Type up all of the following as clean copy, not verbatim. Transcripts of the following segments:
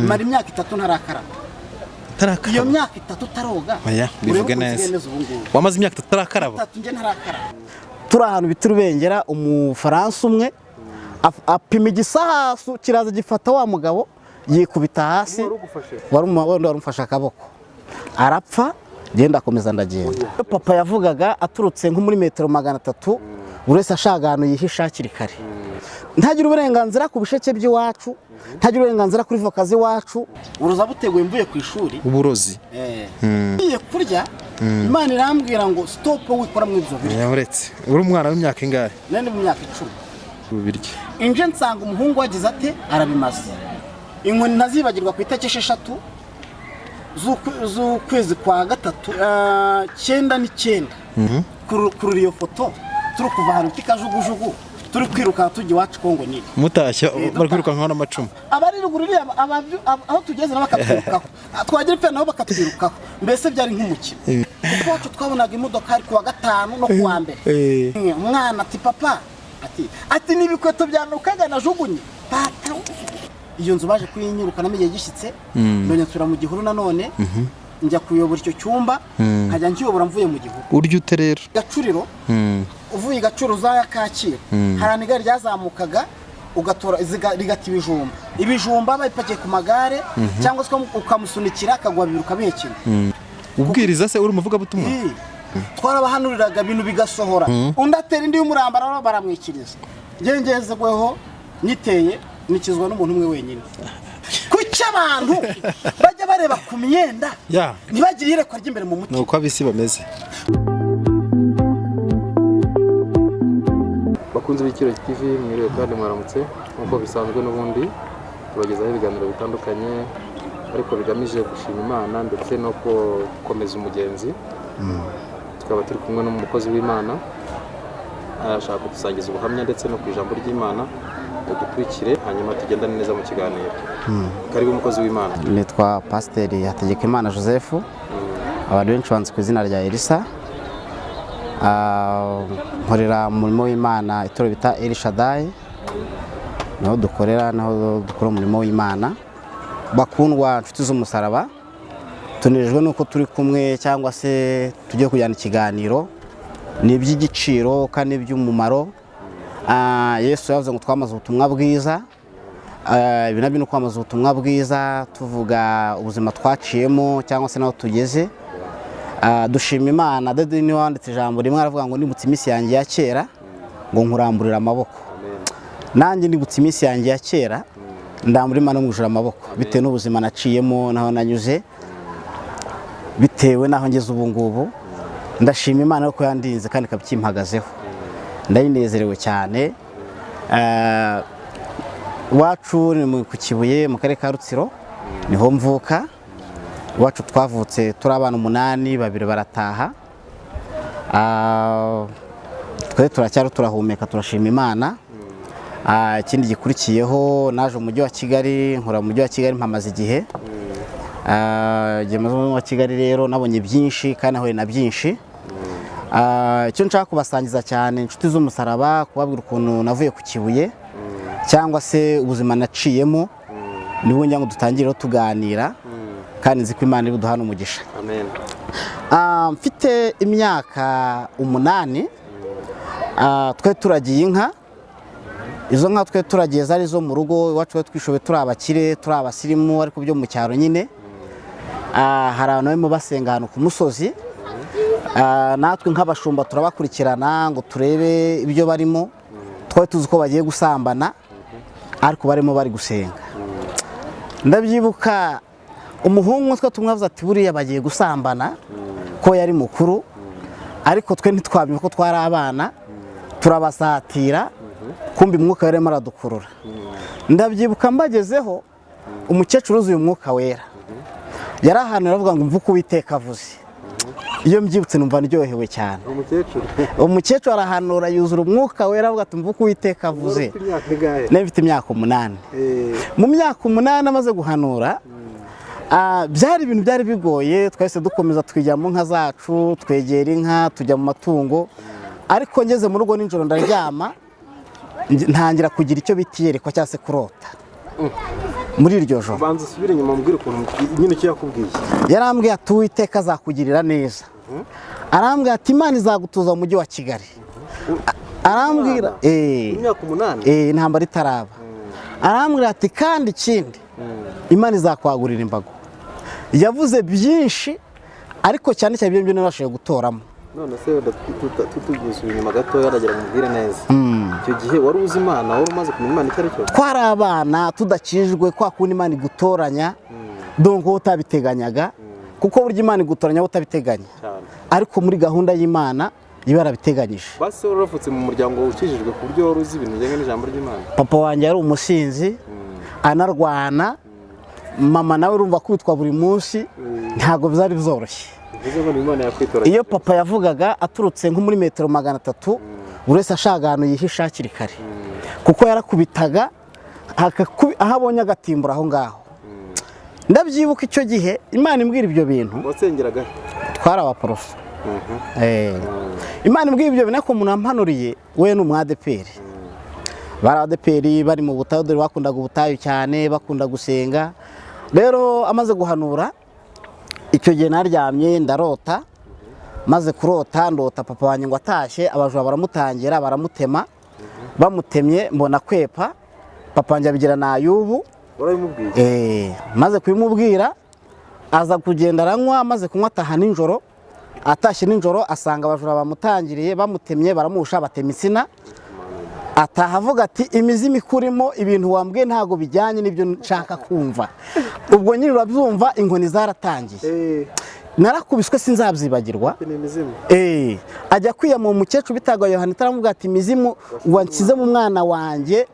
mara imyaka 3 ntarakaraba iyo myaka 3 taroga oya bivuge neza wamaze imyaka 3 tarakaraba 3 nje ntarakaraba turi ahantu biturubengera umufaransa umwe apima igisahasu kiraza gifata wa mugabo yikubita hasi warumfasha akaboko arapfa genda akomeza ndagenda papa yavugaga aturutse nko muri metero 300 urese ashaka ahantu yihisha hakiri kare ntagira uburenganzira ku bisheke by'iwacu ntagira uburenganzira kuri voka z'iwacu uruza buteguye mvuye ku ishuri uburozi iye kurya Imana irambwira ngo stop wikora mu ibyo biryo uretse uri umwana w'imyaka ingahe nene mu myaka 10 ubirye inje nsanga umuhungu wagize ate arabimaze inkoni ntazibagirwa ku itariki 6 z'ukwezi kwa gatatu 9 kuri iyo foto turi kuva hano tikajugujugu turi kwiruka tujye wacu Kongo nini mutashya bari kwiruka nk'ana macuma abari ruguririye aho tugeze n'abakatwirukaho twagira pe nabo bakatwirukaho mbese byari nk'umukino kuko twabonaga imodoka ari kuwa gatanu no kuwa mbere umwana ati papa ati nibikweto byanukaga najugunye pata iyo nzu baje kuyinyuruka namenye gishitse none tura mu gihuru nanone njya kuyobora icyo cyumba nkajya nkiyobora mvuye mu gihuru urya ute rero gacuriro uvuye gacuruza ya Kaciro haraniga ryazamukaga ugatora rigati ibijumba bayipakiye ku magare cyangwa se ukamusunikira akagwa biruka bihekina ubwiriza se uri umuvuga butumwa twarabahanuriraga ibintu bigasohora undi atera indi y'umurambara baramwikiriza ngengezegweho niteye nikizwa n'umuntu umwe wenyine kuki abantu bajya bareba ku myenda ntibagire irekwa ry'imbere mu mutima nuko abisi bameze bakunze b'Ikiro TV mwiriwe kandi mwaramutse nkuko bisanzwe n'ubundi tubagezaho ibiganiro bitandukanye ariko bigamije gushima Imana ndetse no gukomeza umugenzi tukaba turi kumwe n'umukozi w'Imana ashaka kudusangiza ubuhamya ndetse no ku ijambo ry'Imana dukurikire hanyuma tugendane neza mu kiganiro karibu umukozi w'Imana nitwa Pasiteri Hategekimana Joseph abantu benshi banzi ku izina rya Elisa nkorera mu murimo w'Imana itoro bita El Shaddai naho dukorera naho dukora umurimo w'Imana bakundwa nshuti z'umusaraba tunejwe nuko turi kumwe cyangwa se tujye kujyana ikiganiro ni iby'igiciro kandi by'umumaro Yesu yavuze ngo twamaze ubutumwa bwiza ibi nabyo no kwamaza ubutumwa bwiza tuvuga ubuzima twaciyemo cyangwa se naho tugeze dushima Imana dede ni wanditse ijambo rimwe aravuga ngo nibutse iminsi yanjye ya kera ngo nkuramburira amaboko nanjye nibutse iminsi yanjye ya kera ndamura Imana mwijura amaboko bitewe n'ubuzima naciyemo naho nanyuze bitewe naho ngeze ubu ngubu ndashima Imana ko yandinze kandi kabikimpagazeho ndayinezerewe cyane wacu ni ku Kibuye mu karere ka Rutsiro niho mvuka wacu twavutse turi abana 8 babiri barataha twe turacyari turahumeka turashima Imana ikindi gikurikiyeho naje mu mujyi wa Kigali nkora mu mujyi wa Kigali mpamaze igihe mu wa Kigali rero nabonye byinshi kandi nahuye na byinshi icyo nshaka kubasangiza cyane inshuti z'umusaraba kubabwira ukuntu navuye ku Kibuye cyangwa se ubuzima naciyemo nibo njya ngo dutangire tuganira kandi nzi ko Imana iri buduhana umugisha amen mfite imyaka 8 twe turagiye inka izo nka twe turagiye zari zo mu rugo iwacu twishobe turi abakire turi abasirimu ariko byo mu cyaro nyine hari abantu barimo basenga ahantu ku musozi natwe nk'abashumba turabakurikirana ngo turebe ibyo barimo twari tuzi ko bagiye gusambana ariko barimo bari gusenga ndabyibuka umuhungu twa tumwavuze ati buriya bagiye gusambana ko yari mukuru ariko twe ntitwabye ko twari abana turabasatira kumbi umwuka wera maradukurura ndabyibuka mbagezeho umukecuru uzuye umwuka wera yari ahantu aravuga ngo mvuko Uwiteka avuze iyo mbyibutse numva ndyohewe cyane umukecuru arahanura yuzura umwuka wera avuga ati mvuko Uwiteka avuze nefite imyaka 8 mu myaka 8 amaze guhanura byari ibintu byari bigoye twese dukomeza twijya mu nka zacu twegera inka tujya mu matungo ariko ngeze mu rugo ninjoro ndaryama ntangira kugira icyo bitiyerekwa cyase kurota muri iryo joro. banza usubire inyuma mbwira ukuntu nyine icyo yakubwiye. Yarambwiye ati Uwiteka azakugirira neza. Arambwira ati Imana izagutuza mu mujyi wa Kigali. Arambwira imyaka 8 intambara itaraba. Arambwira ati kandi ikindi Imana izakwagurira imbago. Yavuze byinshi ariko cyane cyane ibyo narashoboye gutoramo. None se tutugize inyuma gato yaragira mubwire neza. Icyo gihe wari uzi Imana, wari umaze kumenya Imana icyo ari cyo? Kwari abana tudakijwe kwa kundi Imana igutoranya donc utabiteganyaga kuko burya Imana igutoranya utabiteganya. Ariko muri gahunda y'Imana iba yarabiteganyije. Base warafutse mu muryango ukijijwe ku buryo wari uzi ibintu bijyanye n'ijambo ry'Imana. Papa wanjye yari umusinzi anarwana, mama nawe urumva kwitwa buri munsi ntago bizari byoroshye. Iyo papa yavugaga aturutse nko muri metero 300 buri wese ashaka ahantu yihisha hakiri kare kuko yarakubitaga aho abonye agatimbura aho ngaho. Ndabyibuka icyo gihe Imana imbwira ibyo bintu. Wasengeraga? Twari abaporoso. Imana imbwira ibyo bintu ko umuntu ampanuriye we n'umwadeperi. Bari adeperi bari mu butayu, dore bakundaga ubutayu cyane, bakunda gusenga. Rero amaze guhanura icyo gihe naryamye ndarota, maze kurota ndota papa wanjye ngo atashye, abajura baramutangira baramutema, bamutemye mbona kwepa, papa wanjye abigira na Ayubu. Warabimubwiye? Maze kubimubwira aza kugenda aranywa, maze kunywa ataha nijoro, atashye nijoro asanga abajura bamutangiriye bamutemye baramusha batema insina. Ataha avuga ati imizimu ikurimo ibintu wambwiye ntago bijyanye n'ibyo nshaka kumva. Ubwo nyine urabyumva inkoni zaratangiye. Narakubiswe sinzabyibagirwa. Ajya kwiyama umukecuru bitaga Yohana taramuvuga ati imizimu wankize mu mwana wanjye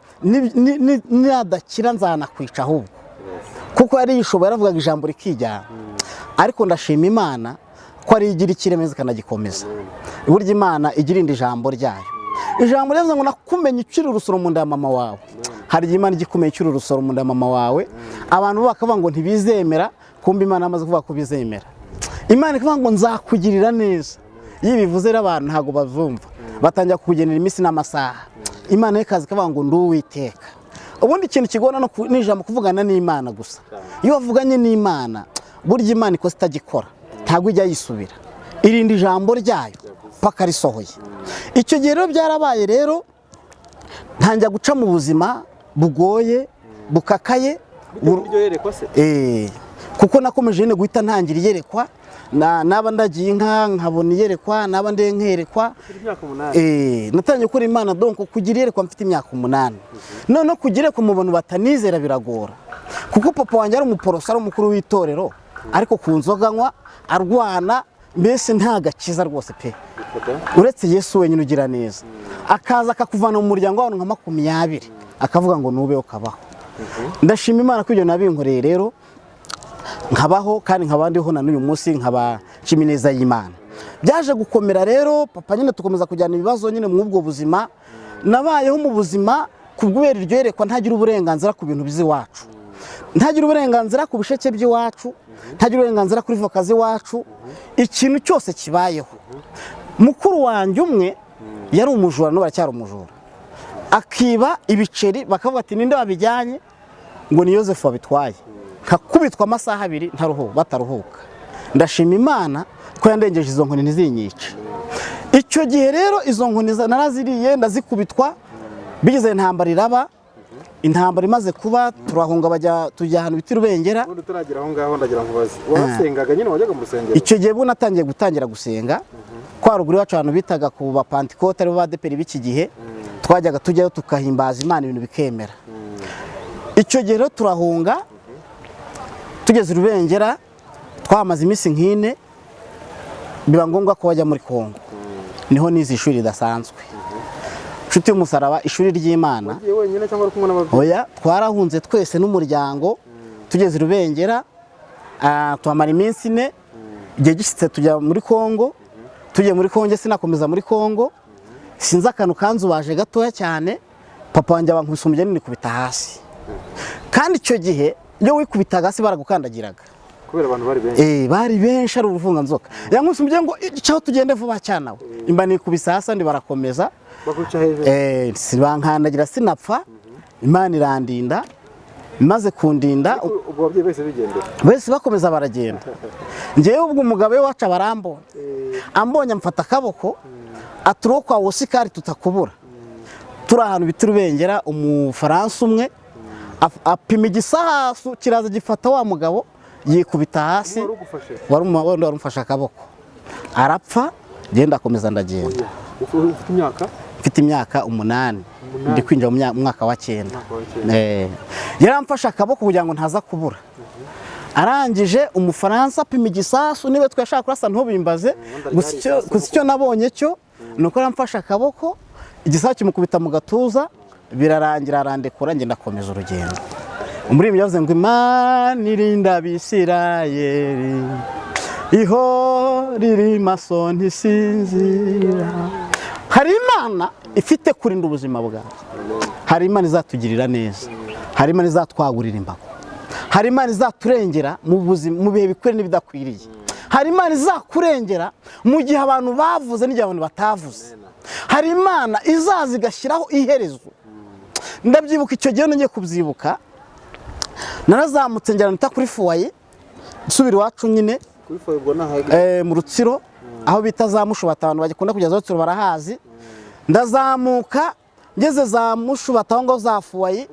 nadakira nzanakwica ahubwo. Kuko yari yishoboye aravuga ijambo rikijyana. Ariko ndashima Imana ko ari igira ikiremeza kanagikomeza. Burya Imana igirinda ijambo ryayo. Ijambo ryavuze ngo nakumenye ucira urusoro mu nda ya mama wawe. Hari Imana igikomeye ucira urusoro mu nda ya mama wawe. Abantu bakavuga ngo ntibizemera, kumbe Imana amaze kuvuga ko bizemera. Imana ikavuga ngo nzakugirira neza. Iyo bivuze rero abantu ntago bavumva. Batangira kukugenera iminsi n'amasaha. Imana y'ikazi ikavuga ngo ndi Uwiteka. Ubundi ikintu kigona no n'ijambo kuvugana n'Imana gusa. Iyo wavuganye n'Imana, burya Imana ikoze itagikora. Ntago ijya yisubira. Irindi jambo ryayo paka risohoye. Icyo gihe rero byarabaye rero ntangira guca mu buzima bugoye bukakaye. Kuko nakomeje ne guhita ntangira iyerekwa naba ndagiye inka nkabona iyerekwa naba ndenkerekwa. Natangiye gukora Imana donc kugira iyerekwa mfite imyaka 8. None kugira ko mu bantu batanizera biragora. Kuko papa wanjye ari umuporoso, ari umukuru w'itorero, ariko ku nzoganywa arwana, mbese nta gakiza rwose pe. Uretse Yesu wenyine ugira neza. Akaza akakuvana mu muryango wawe nka 20 akavuga ngo nubeho kabaho. Ndashima Imana ko ibyo nabinkoreye rero nkabaho kandi nkabandiho na n'uyu munsi nkaba cimineza y'Imana. Byaje gukomera rero papa nyine tukomeza kujyana ibibazo nyine mu ubwo buzima. Nabayeho mu buzima kubwera iryo yerekwa ntagira uburenganzira ku bintu bizi wacu. Ntagira uburenganzira ku bisheke by'iwacu, ntagira uburenganzira kuri voka z'iwacu. Ikintu cyose kibayeho. Mukuru wanjye umwe yari umujura no baracyari umujura. Akiba ibiceri bakavuga ati ninde wabijyanye ngo ni Yozefu wabitwaye. Kakubitwa amasaha 2 bataruhuka. Ndashima Imana ko yandengeje izo nkoni ntizinyice. Icyo gihe rero izo nkoni naraziriye ndazikubitwa, bigize intambara iraba. Intambara imaze kuba turahunga tujya ahantu biti Rubengera. Ubundi turagira aho ngaho ndagira ngo bazi. Wasengaga nyine wajyaga mu rusengero? Icyo gihe bu natangiye gutangira gusenga. Kwa ruguru wacu abantu bitaga ku ba Pentecote ari badeperi b'iki gihe. Twajyaga tujyayo tukahimbaza Imana ibintu bikemera. Icyo gihe rero turahunga tugeze Rubengera twamaze iminsi nk'ine biba ngombwa ko bajya muri Kongo. Niho nize ishuri ridasanzwe. Nshuti y'umusaraba ishuri ry'Imana. Wagiye wenyine cyangwa uri kumwe n'ababyeyi? Oya, twarahunze twese n'umuryango tugeze Rubengera twamara iminsi 4 igihe gishitse tujya muri Kongo. Tugiye muri Kongo sinakomeza muri Kongo. Sinzi akantu kanzubaje gatoya cyane. Papa wanjye abankubise umugeni nikubita hasi. Kandi icyo gihe iyo wikubitaga hasi baragukandagiraga. Kubera abantu bari benshi. Bari benshi ari urufunga nzoka. Yankubise umugeni ngo cyaho tugende vuba cyane. Imba nikubisa hasi ndi barakomeza. Bakuca hejuru. Sibankandagira sinapfa. Imana irandinda. maze kundinda ubwo ababyeyi bese bigendera bese bakomeza baragenda. Ngewe ubwo umugabo we wacu barambonye, ambonye amfata akaboko aturo kwa Osikari tutakubura. Turi ahantu bita Rubengera, umufaransa umwe apima igisahasu kiraza gifata wa mugabo yikubita hasi, wari umufashe akaboko arapfa. Genda akomeza ndagenda. Mfite imyaka 8 ndi kwinjira mu mwaka wa 9. Yaramfashe akaboko kugira ngo ntaza kubura. Arangije umufaransa apima igisasu, niwe twashaka kurasa ntubimbaze, gusa icyo nabonye cyo nuko aramfashe akaboko, igisasu kimukubita mu gatuza, birarangira arandekura, ngenda akomeza urugendo. Umurimo yavuze ngo Imana irinda Abisirayeli, iho riri maso ntisinzira. Hari Imana ifite kurinda ubuzima bwawe. Hari Imana izatugirira neza. Hari Imana izatwagurira imbago. Hari Imana izaturengera mu bihe bikwiriye n'ibidakwiriye. Hari Imana izakurengera mu gihe abantu bavuze n'igihe abantu batavuze. Hari Imana izaza igashyiraho iherezo. Ndabyibuka icyo gihe ngiye kubyibuka, narazamutse njyana nita kuri Fuwaye, nsubira iwacu nyine mu Rutsiro, aho bita za Mushubata, abantu bagikunda kugeza Rutsiro barahazi. Ndazamuka ngeze za Mushubata aho ngo za Fuwaye,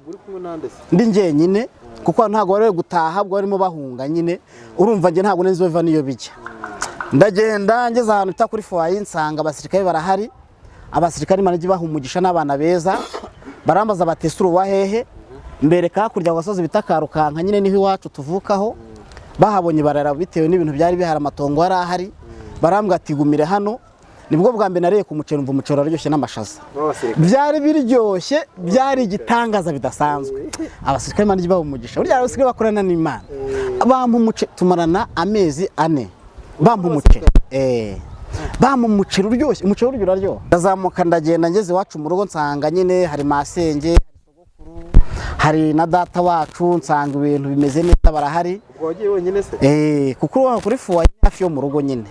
ndi njyenyine kuko ntago bari gutaha, bwo barimo bahunga nyine. Urumva nge ntago nzi bava niyo bijya. Ndagenda ngeze ahantu bita kuri Fuwaye, nsanga abasirikare barahari. Abasirikare managi bahumugisha n'abana beza, barambaza batesuru wa hehe, mbereka hakurya gasozi bita Karukanka nyine niho iwacu tuvukaho. Bahabonye barara bitewe n'ibintu byari bihara, amatongo yari ahari. Barambwa ati gumire hano. Nibwo bwa mbere nariye ku muceri, umva umuceri aryoshye n'amashaza. Byari biryoshye, byari igitangaza bidasanzwe. Abasirikare managi bahumugisha, burya abasirikare bakorana n'Imana. Bampa umuceri tumarana amezi 4. Bampa umuceri. Bampa umuceri uryoshye, umuceri uraryoha. Ndazamuka ndagenda ngeze iwacu mu rugo, nsanga nyine hari masenge, hari na data wacu, nsanga ibintu bimeze neza barahari. Wagiye wenyine se? Kuko kuri Fuwaye hafi yo mu rugo nyine.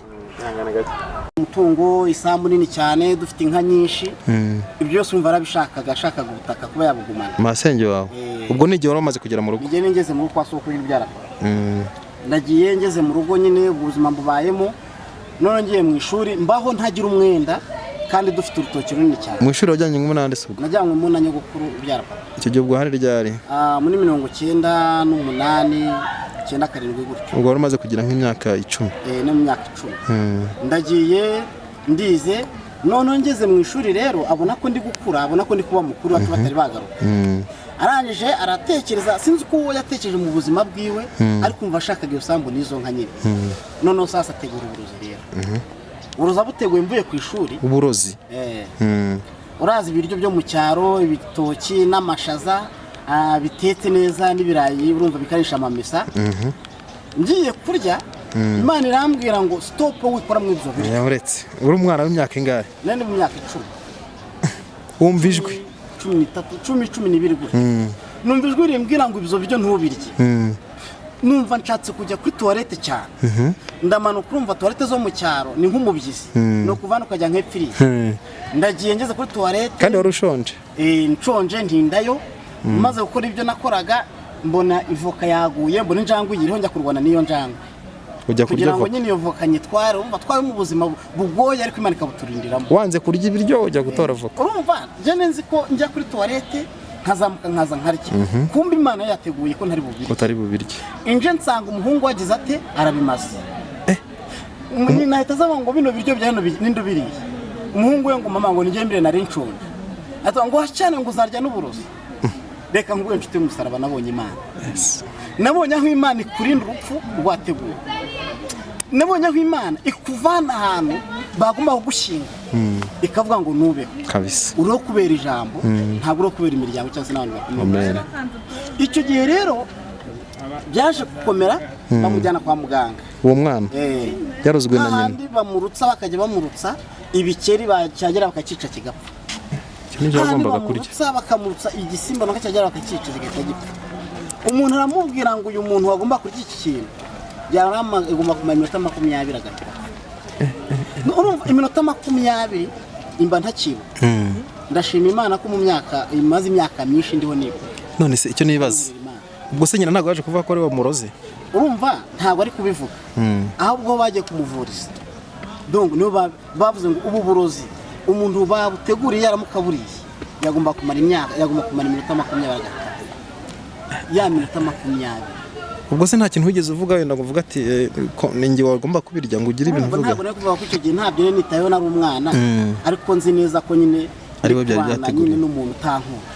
Umutungo, isambu nini cyane, dufite inka nyinshi. Ibyo byose umva arabishakaga, ashakaga ubutaka kuba yabugumana. Masenge wawe ubwo n'igihe wari umaze kugera mu rugo? Ngiye ngeze mu rugo kwa soko y'ibyara. Ndagiye ngeze mu rugo nyine, ubuzima mbubayemo. None ngiye mu ishuri mbaho ntagira umwenda, kandi dufite urutoki runini cyane. Mu ishuri wajyanye ngo munande se? Najyanywe mu na nyogokuru ubyara. Icyo gihe ubwo hari ryari? Muri 98 97 gutyo. Ubwo wari umaze kugira nk'imyaka 10? No mu myaka 10. Ndagiye ndize, none ngeze mu ishuri rero abona ko ndi gukura, abona ko ndi kuba mukuru, batari bagaruka. Arangije aratekereza, sinzi uko yatekereje mu buzima bwiwe, ariko umva ashakaga iyo sambu nizo nka nyine. None sasa ategura uburozi rero. Uburozi buteguye mvuye ku ishuri. Uburozi? Urazi ibiryo byo mu cyaro, ibitoki n'amashaza, bitetse neza n'ibirayi, urumva bikarisha amamesa. Ngiye kurya, Imana irambwira ngo stop wikora mu ibyo biryo. Uretse uri umwana w'imyaka ingahe? Nane mu myaka 10. Wumva ijwi? 12 gutyo. Numva ijwi rimbwira ngo ibyo biryo ntubirye. Numva nshatse kujya kuri toilette cyane. Ndamanuka, urumva toilette zo mu cyaro ni nk'umubyizi, no kuvana ukajya nk'epfiri. Ndagiye ngeze kuri toilette. Kandi wari ushonje? Nshonje ntindayo. Maze gukora ibyo nakoraga, mbona ivoka yaguye, mbona injangwe iriho, njya kurwana niyo njangwe. Ujya kurya voka? Kugira ngo nyine iyo voka nyitware, urumva twawe mu buzima bugoye, ariko Imana ikabuturindiramo. Wanze kurya ibiryo ujya gutora voka? Urumva je nzi ko njya kuri toilette nkazamuka nkaza nkarya. Kumbe Imana yateguye ko ntari bubirye. Utari bubirye. Inje nsanga umuhungu wagize ate arabimaze. Umunyi nahita zaba ngo bino biryo bya hano n'indubiriye. Umuhungu we ngo mama ngo nige mbere nari nshonje. Ati ngo hacane ngo uzarya n'uburozi. Reka nguye nshuti musaraba nabonye Imana. Nabonye aho Imana ikurinda urupfu rwateguye. Nabonye aho Imana ikuvana ahantu bagomba kugushinga. Ikavuga ngo nubeho. Kabisa. Uro kubera ijambo, ntabwo uro kubera imiryango cyangwa se n'abantu bakomeye. Icyo gihe rero byaje gukomera, bamujyana kwa muganga. Uwo mwana yarozwe na nyina. Abandi bamurutsa, bakajya bamurutsa ibikeri, bacyagera bakacica kigapfa. Nijye bagombaga kurya. Bakamurutsa igisimba bakacyagera bakacica kigahita gipfa. Umuntu aramubwira ngo uyu muntu wagomba kurya iki kintu yarama igomba kumara iminota 20 agapfa. Urumva iminota 20 imba ntakiba. Ndashima Imana ko mu myaka imaze imyaka myinshi ndiho niba. None se icyo nibaza, ubwo se nyina ntabwo yaje kuvuga ko ari bamuroze urumva ntabwo ari kubivuga ahubwo bagiye kumuvuriza donc nibo bavuze ngo ubu burozi umuntu babuteguriye yaramukaburiye yagomba kumara iminota 20 ya minota 20 ubwo se nta kintu wigeze uvuga wenda ngo uvuga ati ninjye wagomba kubirya ngo ugire ibintu uvuga ntabwo nari kuvuga ko icyo gihe ntabyo nitayeho nari umwana ariko nzi neza ko nyine ari we byari byateguriye nyine n'umuntu utankura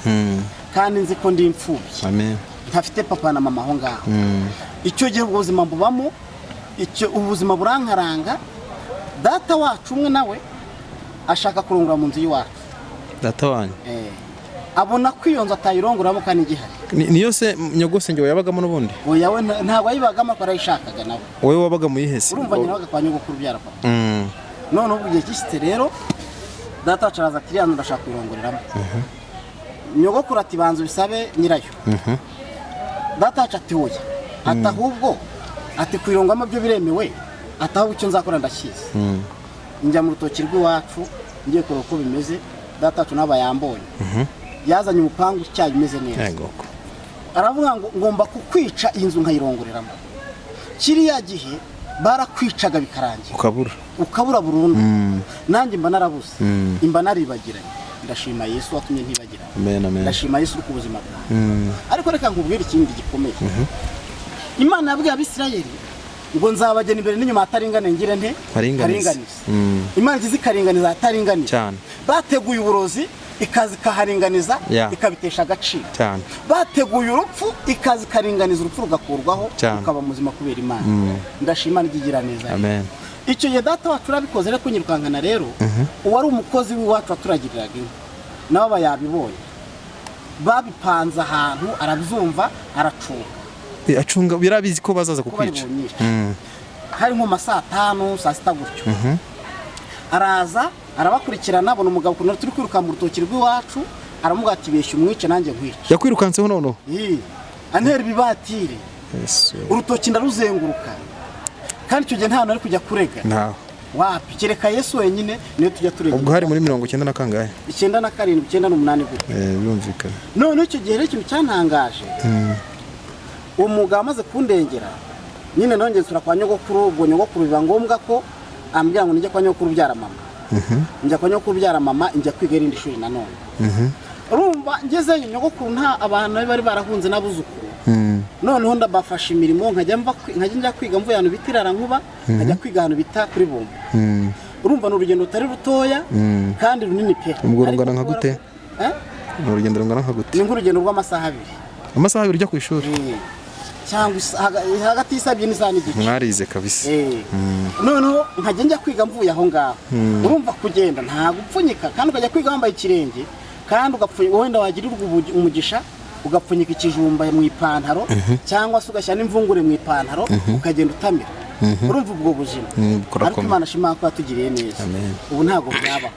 kandi nzi ko ndi imfubyi amen ntafite papa na mama aho ngaho icyo gihe ubuzima bubamo ubuzima burankaranga data wacu umwe nawe ashaka kurongora mu nzu y'iwacu data wanyu abona ko iyo nzu atayirongoramo kandi igihari niyo se nyogosenge yabagamo n'ubundi oya we ntabwo ayibagamo ko arayishakaga nawe wowe wabaga muyihese urumva nyina waga kwa nyogokuru byara papa none ubu igihe cyisite rero data wacu araza ati yanzu ndashaka kuyirongoreramo nyogokuru ati banza bisabe nyirayo data wacu ati oya ati ahubwo ati kuyirongamo byo biremewe ati ahubwo icyo nzakora ndakizi njya mu rutoki rw'iwacu ngiye kureba uko bimeze data wacu n'aba yambonye yazanye umupangu cyayo imeze neza aravuga ngo ngomba kukwica iyi nzu nkayirongoreramo kiriya gihe barakwicaga bikarangira ukabura burundu nanjye mba narabuze imba naribagiranye ndashima Yesu watumye ntibagiranye ndashima Yesu uri ku buzima bwawe ariko reka nkubwire ikindi gikomeye Imana yabwiye Abisirayeli ngo nzabagena imbere n'inyuma ataringane ngire nte karinganiza Imana izi karinganiza ataringane cyane bateguye uburozi ikazi kaharinganiza ikabitesha agaciro cyane bateguye urupfu ikazi karinganiza urupfu rugakurwaho ukaba muzima kubera Imana ndashima n'igigira neza amen icyo gihe data wacu urabikoze rero kunyirukankana rero uwari umukozi w'iwacu waturagiriraga inka nabo bayabibonye babipanze ahantu arabyumva acunga birabizi ko bazaza kukwica hari nko saa 5 saa 6 gutyo araza arabakurikirana abona umugabo kuntu turi kwiruka mu rutoki rw'iwacu aramuga ati besha umwice nanjye nkwice yakwirukanseho nono antera ibibatire urutoki ndaruzenguruka kandi icyo gihe nta hantu ari kujya kurega ntaho wapi kereka Yesu wenyine niyo tujya turega ubwo hari muri 90 na kangahe 9 na 7 9 na 8 gutyo birumvikana none icyo gihe rero ikintu cyantangaje umugabo amaze kundengera nyine nongeye nsura kwa nyogokuru ubwo nyogokuru biba ngombwa ko ambwira ngo nijye kwa nyogokuru byara mama njya kwa nyogokuru byara mama njya kwiga irindi shuri nanone urumva ngeze nyogokuru nta abantu bari barahunze n'abuzukuru noneho ndabafasha imirimo nkajya njya kwiga mvuye ahantu bitirara nkuba nkajya kwiga ahantu bita kuri Bumba urumva ni urugendo rutari rutoya kandi runini pe ubwo rungana nka gute ni urugendo rungana nka gute ni nk'urugendo rw'amasaha 2 amasaha 2 ujya ku ishuri cyangwa hagati y'isabye n'isaha n'igice mwarize kabisa noneho nkajya njya kwiga mvuye aho ngaho urumva kugenda nta gupfunyika kandi ukajya kwiga wambaye ikirenge kandi ugapfunyika wenda wagirirwa umugisha ugapfunyika ikijumba mu ipantaro cyangwa se ugashyira n'imvungure mu ipantaro ukagenda utamira urumva ubwo buzima ariko Imana ashima ko yatugiriye neza ubu ntabwo byaba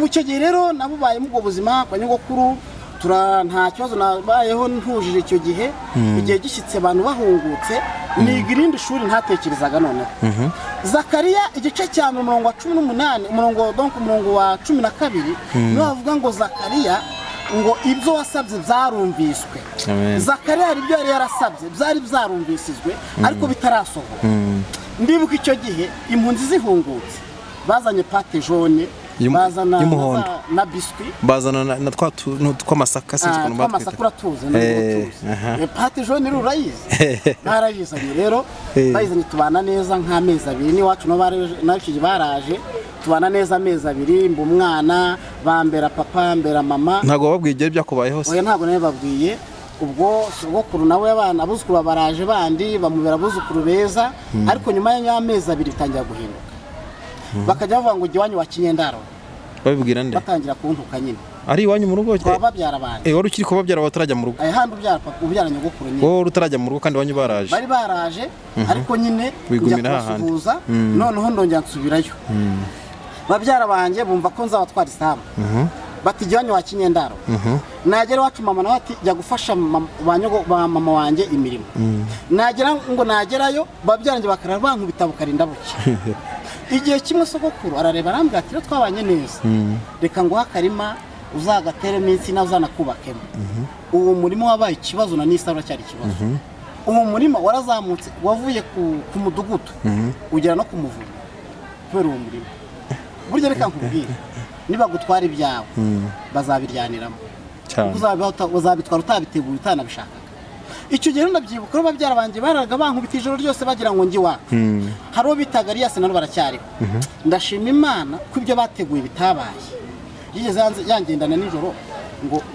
icyo gihe rero nabubayemo ubwo buzima kwa nyogokuru nta kibazo nabayeho ntujije icyo gihe igihe gishyitse abantu bahungutse niga irindi shuri ntatekerezaga noneho Zakariya igice cya 18 umurongo wa 12 niho bavuga ngo Zakariya ngo ibyo wasabye byarumviswe Zakariya hari ibyo yari yarasabye byari byarumvisizwe ariko bitarasohoka ndibuka icyo gihe impunzi zihungutse bazanye pate jaune bazana na biscuit bazana na twamasaka sinzi ukuntu batwita twamasaka tuze pate jaune rurayizi barayizanye rero bayizanye tubana neza nk'amezi 2 ni wacu no baraje tubana neza amezi 2 mbu umwana bambera papa mbera mama ntago babwiye byakubayeho se oya ntago nawe babwiye ubwo sogokuru nawe abana abuzukuru baraje bandi bamubera abuzukuru beza ariko nyuma y'amezi 2 bitangira guhinduka bakajya bavuga ngo iwanyu wa Kinyendaro babibwira nde batangira kuntuka nyine ari iwanyu mu rugo kwa babyara bandi wari ukiri ko babyara batarajya mu rugo handi ubyara papa ubyara nyogokuru nyine wowe utarajya mu rugo kandi iwanyu baraje bari baraje ariko nyine njya kusuhuza noneho ndongera nsubirayo babyara banjye bumva ko nzabatwara isambu bati iwanyu wa Kinyendaro nagera wacu mama nawe ati jya gufasha mama wanjye imirimo nagera ngo nagerayo babyaranjye bakarara bankubita bukarinda buke igihe kimwe sogokuru arareba arambwira ati twabanye neza reka ngo hakarima uzagateremo insina uzanakubakemo. Uwo murima wabaye ikibazo na n'isarura cyari ikibazo. Uwo murima warazamutse wavuye ku mudugudu ugera no ku muvumo kubera uwo murima. Burya reka nkubwire niba gutwara ibyawe bazabiryaniramo uzabitwara utabiteguye utanabishaka. Icyo gihe ndabyibuka ko babyara banje baraga bankubita ijoro ryose bagira ngo ngi wa hari uwo bitaga Elias nano baracyariho. Ndashima Imana ko ibyo bateguye bitabaye. Yigeze yangendana nijoro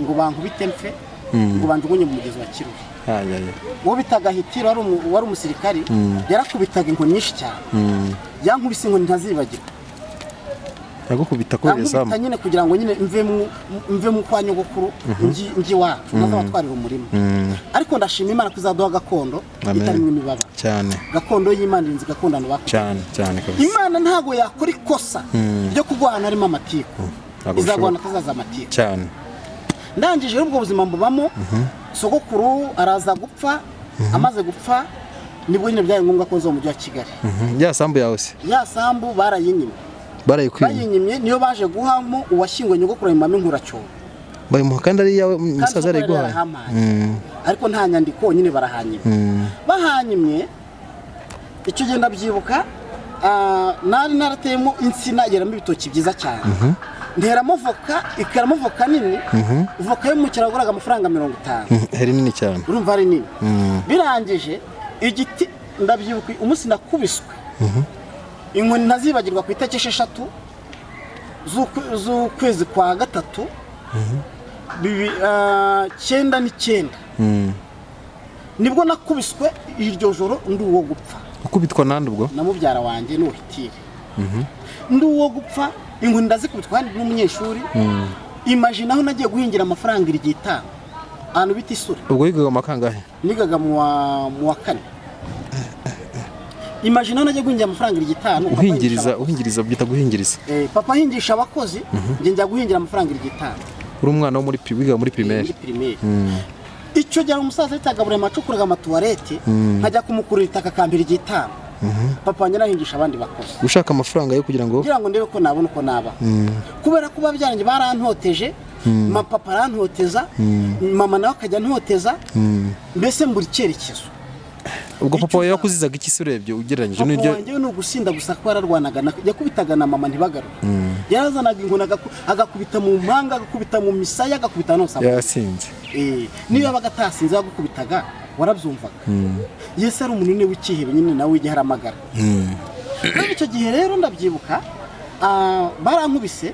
ngo bankubite mfe ngo banjugunye mu mugezi wa Kiruhe. Uwo bitaga Hitiro wari umusirikari yarakubitaga inkoni nyinshi cyane. Yankubise inkoni ntazibagirwa. Yagukubita ko yezamu nyine kugira ngo nyine mve mu kwa nyogokuru ngi wacu nazabatwarira umurima. Ariko ndashima Imana kuzaduha gakondo itarimo imibaba cyane. Gakondo y'Imana inzi gakondano bakora cyane kabisa. Imana ntago yakora ikosa ryo kugwana harimo amatiku. Izagwana kazaza amatiku cyane. Ndangije ubwo buzima mbubamo. Sogokuru araza gupfa. Amaze gupfa nibwo nyine byaye ngombwa ko zo mu mujyi wa Kigali. Ya sambu yawe se? Ya sambu barayinyimye. Bayinyimye niyo baje guhamo uwashingwe nyogokuru mu Inkuracyoro. Bayimuha kandi ari yawe musaza ari guhaye. Ariko nta nyandiko nyine barahanyimye. Bahanyimye icyo genda byibuka nari narateyemo insina yeramo ibitoki byiza cyane. Nteramo voka ikaramo voka nini. Voka yo mu kiraguraga amafaranga 50. Hari nini cyane. Urumva ari nini. Birangije igiti ndabyibuka umunsi nakubiswe. Inkoni ntazibagirwa ku itariki 6 z'ukwezi kwa gatatu 9 nibwo nakubiswe iryo joro ndi uwo gupfa. Ukubitwa nande ubwo? Na mubyara wanjye no Hitire. Ndi uwo gupfa inkoni ndazikubitwa n'umunyeshuri. Imagine aho nagiye guhingira amafaranga irigita ahantu bita Isura. Ubwo yigaga makangahe? Nigaga mu wa 4. Imagine naje guhingira amafaranga irigitano. Uhingiriza byita guhingiriza. Papa hingisha abakozi nge njya guhingira amafaranga irigitano. Uri umwana wo muri primaire. Icyo gihe umusaza yitagabura amacukuraga amatuwarete nkajya kumukurira itaka kambira igitano. Papa wanjye nahingisha abandi bakozi. Ushaka amafaranga yo kugira ngo ndebe ko nabona uko naba. Kubera ko babyaranjye barantoteje. Papa arantoteza. Mama nawe akajya ntoteza. Mbese mburi cyerekezo. Ubwo papa wawe yakuzizaga iki se urebye ugereranyije n'ibyo? Papa wanjye no gusinda gusa ko yararwanaga yakubitaga na mama ntibagaruka. Yarazanaga inkoni agakubita mu mpanga agakubita mu misaya agakubita no saba. Yasinze. Niyo bagatasinze agukubitaga warabyumvaga. Yesu ari umunini w'ikihebe nyine nawe igihe haramagara. Icyo gihe rero ndabyibuka barankubise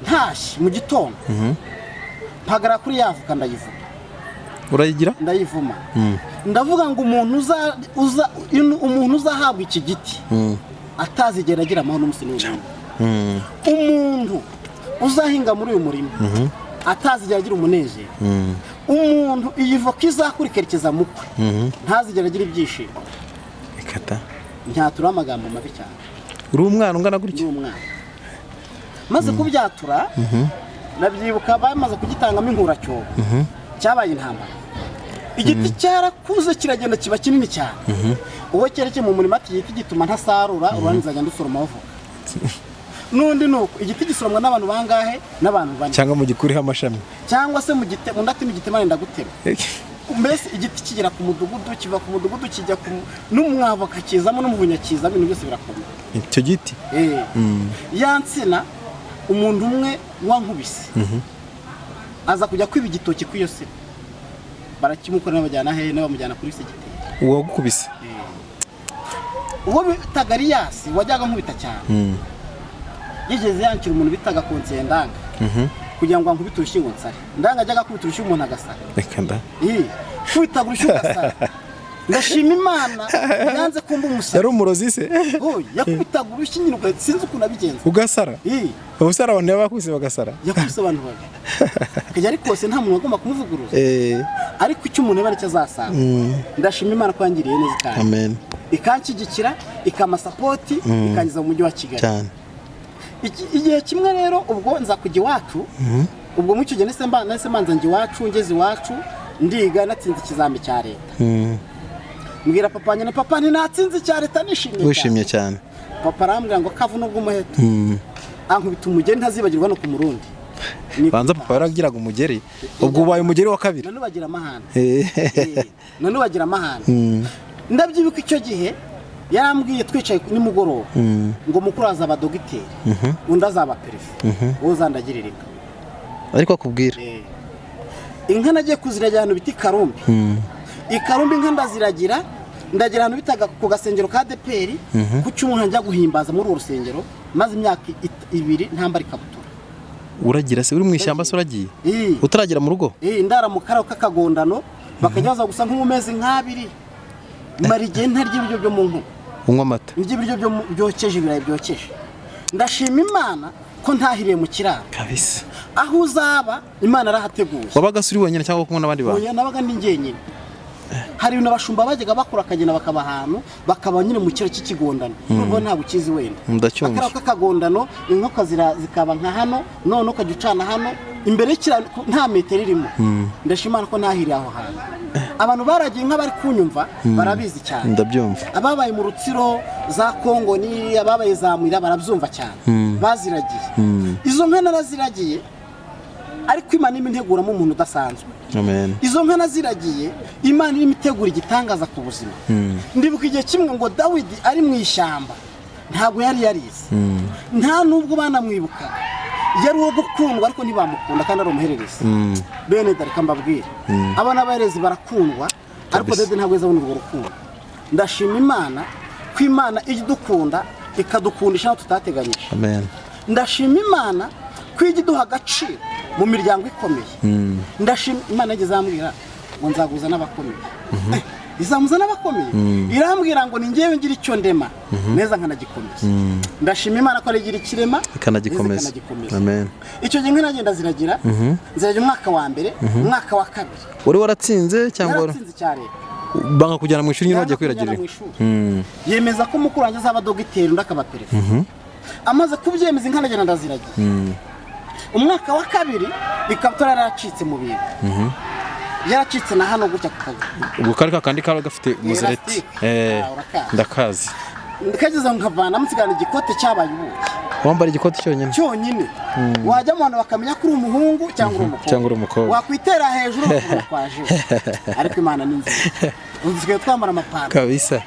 ntashye mu gitondo. Mpagara kuri yavuka ndayivuga. Urayigira? Ndayivuma. Ndavuga ngo umuntu uzahabwa iki giti atazigera agira amahoro n'umusinzi. Umuntu uzahinga muri uyu murima atazigera agira umunezero. Umuntu iyi voka izakurikerekeza mukwe ntazigera agira ibyishimo. Ikata Nyatura amagambo mabi cyane. Uri umwana ungana gutya? Uri umwana. Maze kubyatura nabyibuka bamaze kugitangamo Inkuracyoro. Cyabaye intambara. Igiti cyarakuze kiragenda kiba kinini cyane. Uwo cyerekeye mu murima ati igiti gituma ntasarura uranizajya ndusoromaho voka. Nundi nuko igiti gisoromwa n'abantu bangahe n'abantu bane. Cyangwa mu gikuriho amashami. Cyangwa se mu gite undati mu gitema nenda gutema. Mbese igiti kigera ku mudugudu kiva ku mudugudu kijya ku n'umwavoka kizamo n'umubunya kizamo ibintu byose birakomeye. Icyo giti? Yansina umuntu umwe wankubise. Aza kujya kwiba igitoki kw'iyo sina. Barakimukora n'abajyana he n'abamujyana kuri se giti. Uwo gukubise? Uwo bitaga Elias wajyaga nkubita cyane. Yigeze yankira umuntu bitaga Konsendanga. Kugira ngo ankubite urushingo nsare. Ndanga ajyaga kubita urushingo umuntu agasara. Reka nda. Kubita urushingo agasara. Ndashima Imana yanze kumba umusara. Yari umurozi se? Yakubitaga urushingo sinzi ukuntu abigenza. Ugasara? Ubusara abantu bakubise bagasara. Yakubise abantu babi. Kujya ariko se nta muntu agomba kumuvuguruza. Ariko icyo umuntu yaba aricyo azasanga. Ndashima Imana ko yangiriye neza cyane. Amen. Ikanshyigikira ikamasapoti ikangiza mu mujyi wa Kigali. Cyane. Igihe kimwe rero ubwo nza kujya iwacu. Ubwo mu cyo gihe nese manza njye iwacu ngeze iwacu ndiga natsinze ikizami cya leta. Mbwira papa nyine papa ntinatsinze cya leta nishimye. Wishimye cyane. Papa arambwira ngo kavu nubwo umuheto. Ankubita umugeni ntazibagirwa no ku Murundi. banza papa yaragiraga umugeri ubwo ubaye umugeri wa kabiri none bagira amahane none bagira amahane ndabyibuka icyo gihe yarambwiye twicaye nimugoroba ngo mukuru azaba dogiteri undi azaba perefe wowe uzandagirira inka ariko akubwira inka nagiye kuziragira ahantu bita Karumbi Ikarumbi inka ndaziragira ndagira ahantu bitaga ku gasengero ka DPR ku cyumwe njya guhimbaza muri uwo rusengero maze imyaka 2 ntambara ikabutura uragira se uri mu ishyamba se uragiye utaragira mu rugo ndara mu karao k'akagondano bakajyaza gusa nk'umezi nk'abiri marigiye ntarya ibiryo byo mu nku unywa amata ibiryo byo byokeje ibirayi byokeje ndashima Imana ko ntahiriye mu kiraro kabisa aho uzaba Imana arahateguye wabaga suri wenyine cyangwa kumwe n'abandi bantu oya nabaga ndi ngenyine hari ibintu abashumba bajyaga bakora akagenda bakaba ahantu bakaba nyine mu kiro cy'ikigondano nubwo ntabwo ukizi wenda ndacyumva akarao k'akagondano inkoko zikaba nka hano none ukajya ucana hano imbere y'ikiraro nta metero irimo ndashimana ko ntahiriye aho hantu abantu baragiye inka bari kunyumva barabizi cyane ndabyumva ababaye mu Rutsiro za Kongo ni ababaye za Mwira barabyumva cyane baziragiye izo nka naraziragiye ariko Imana iminteguramo umuntu udasanzwe amen izo nka naziragiye Imana imitegura igitangaza ku buzima ndibuka igihe kimwe ngo Dawidi ari mu ishyamba ntabwo yari yarize nta nubwo banamwibukaga yari uwo gukundwa ariko ntibamukunda kandi ari umuhererezi bene dareka mbabwire abana abaherezi barakundwa ariko Dawidi ntabwo yazabona urwo rukundo ndashima Imana ko Imana idukunda ikadukundisha naho tutateganyije amen ndashima Imana ko igiduha agaciro mu miryango ikomeye ndashima Imana yageze ambwira ngo nzaguza n'abakomeye izamuza n'abakomeye irambwira ngo ni ngewe ngira icyo ndema neza nkanagikomeza ndashima Imana ko arigira ikirema ikanagikomeza amen icyo gihe nkagenda ziragira ziragira umwaka wa mbere umwaka wa kabiri wari waratsinze cyangwa waratsinze cyane banga kujyana mu ishuri nyine wagiye kwiragirira yemeza ko mukuru wanjye azaba dogiteri undi akaba perefe amaze kubyemeza inka nagenda ndaziragira umwaka wa kabiri ikabutura yaracitse mu bintu yaracitse na hano gutya ku kaguru ubwo kari kakandi kaba gafite umuzereti ndakazi ndikageza nkavana musigana igikote cyabaye ubuki wambara igikote cyonyine wajya mu bantu bakamenya ko uri umuhungu cyangwa uri umukobwa wakwitera hejuru bakwaje ariko Imana ni nziza uzige twambara amapantaro kabisa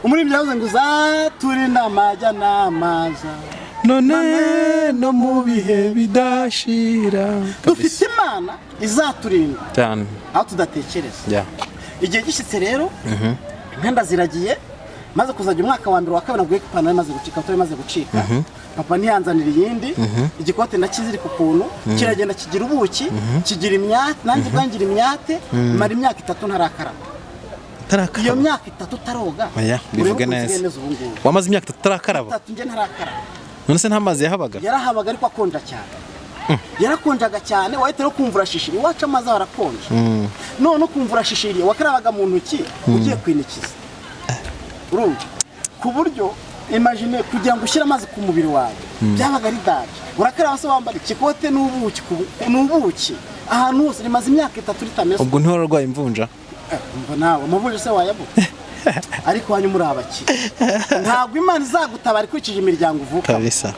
umuririmbyi yavuze ngo uzaturinda amajya n'amaza none no mu bihe bidashira dufite Imana izaturinda cyane aho tudatekereza igihe gishyitse rero inka ziragiye maze kuzajya umwaka wa mbere wa kabiri nabwo ipantaro imaze gucika ikabutura imaze gucika papa ntiyanzanira iyindi igikote nakiziri ku kuntu kiragenda kigira ubuki kigira imyate nanjye bwangira imyate mara imyaka 3 ntarakaraba iyo myaka 3 utaroga bivuge neza wamaze imyaka 3 utarakaraba 3 nge ntarakaraba none se nta mazi yahabaga yarahabaga ariko akonja cyane yarakonjaga cyane wahita no kumvura shishiri waca amazi arakonje none kumvura shishiri wakarabaga mu ntoki ugiye kwinikiza urumva ku buryo imagine kugira ngo ushyire amazi ku mubiri wawe byabaga ari daje urakaraba se wambara ikikote n'ubuki ahantu hose rimaze imyaka 3 ritameze ubwo ntiho rarwaye imvunja umva nawe amavunja se wayabuka ariko wanyu muri abaki ntabwo Imana izagutabara ikurikije imiryango uvuka kabisa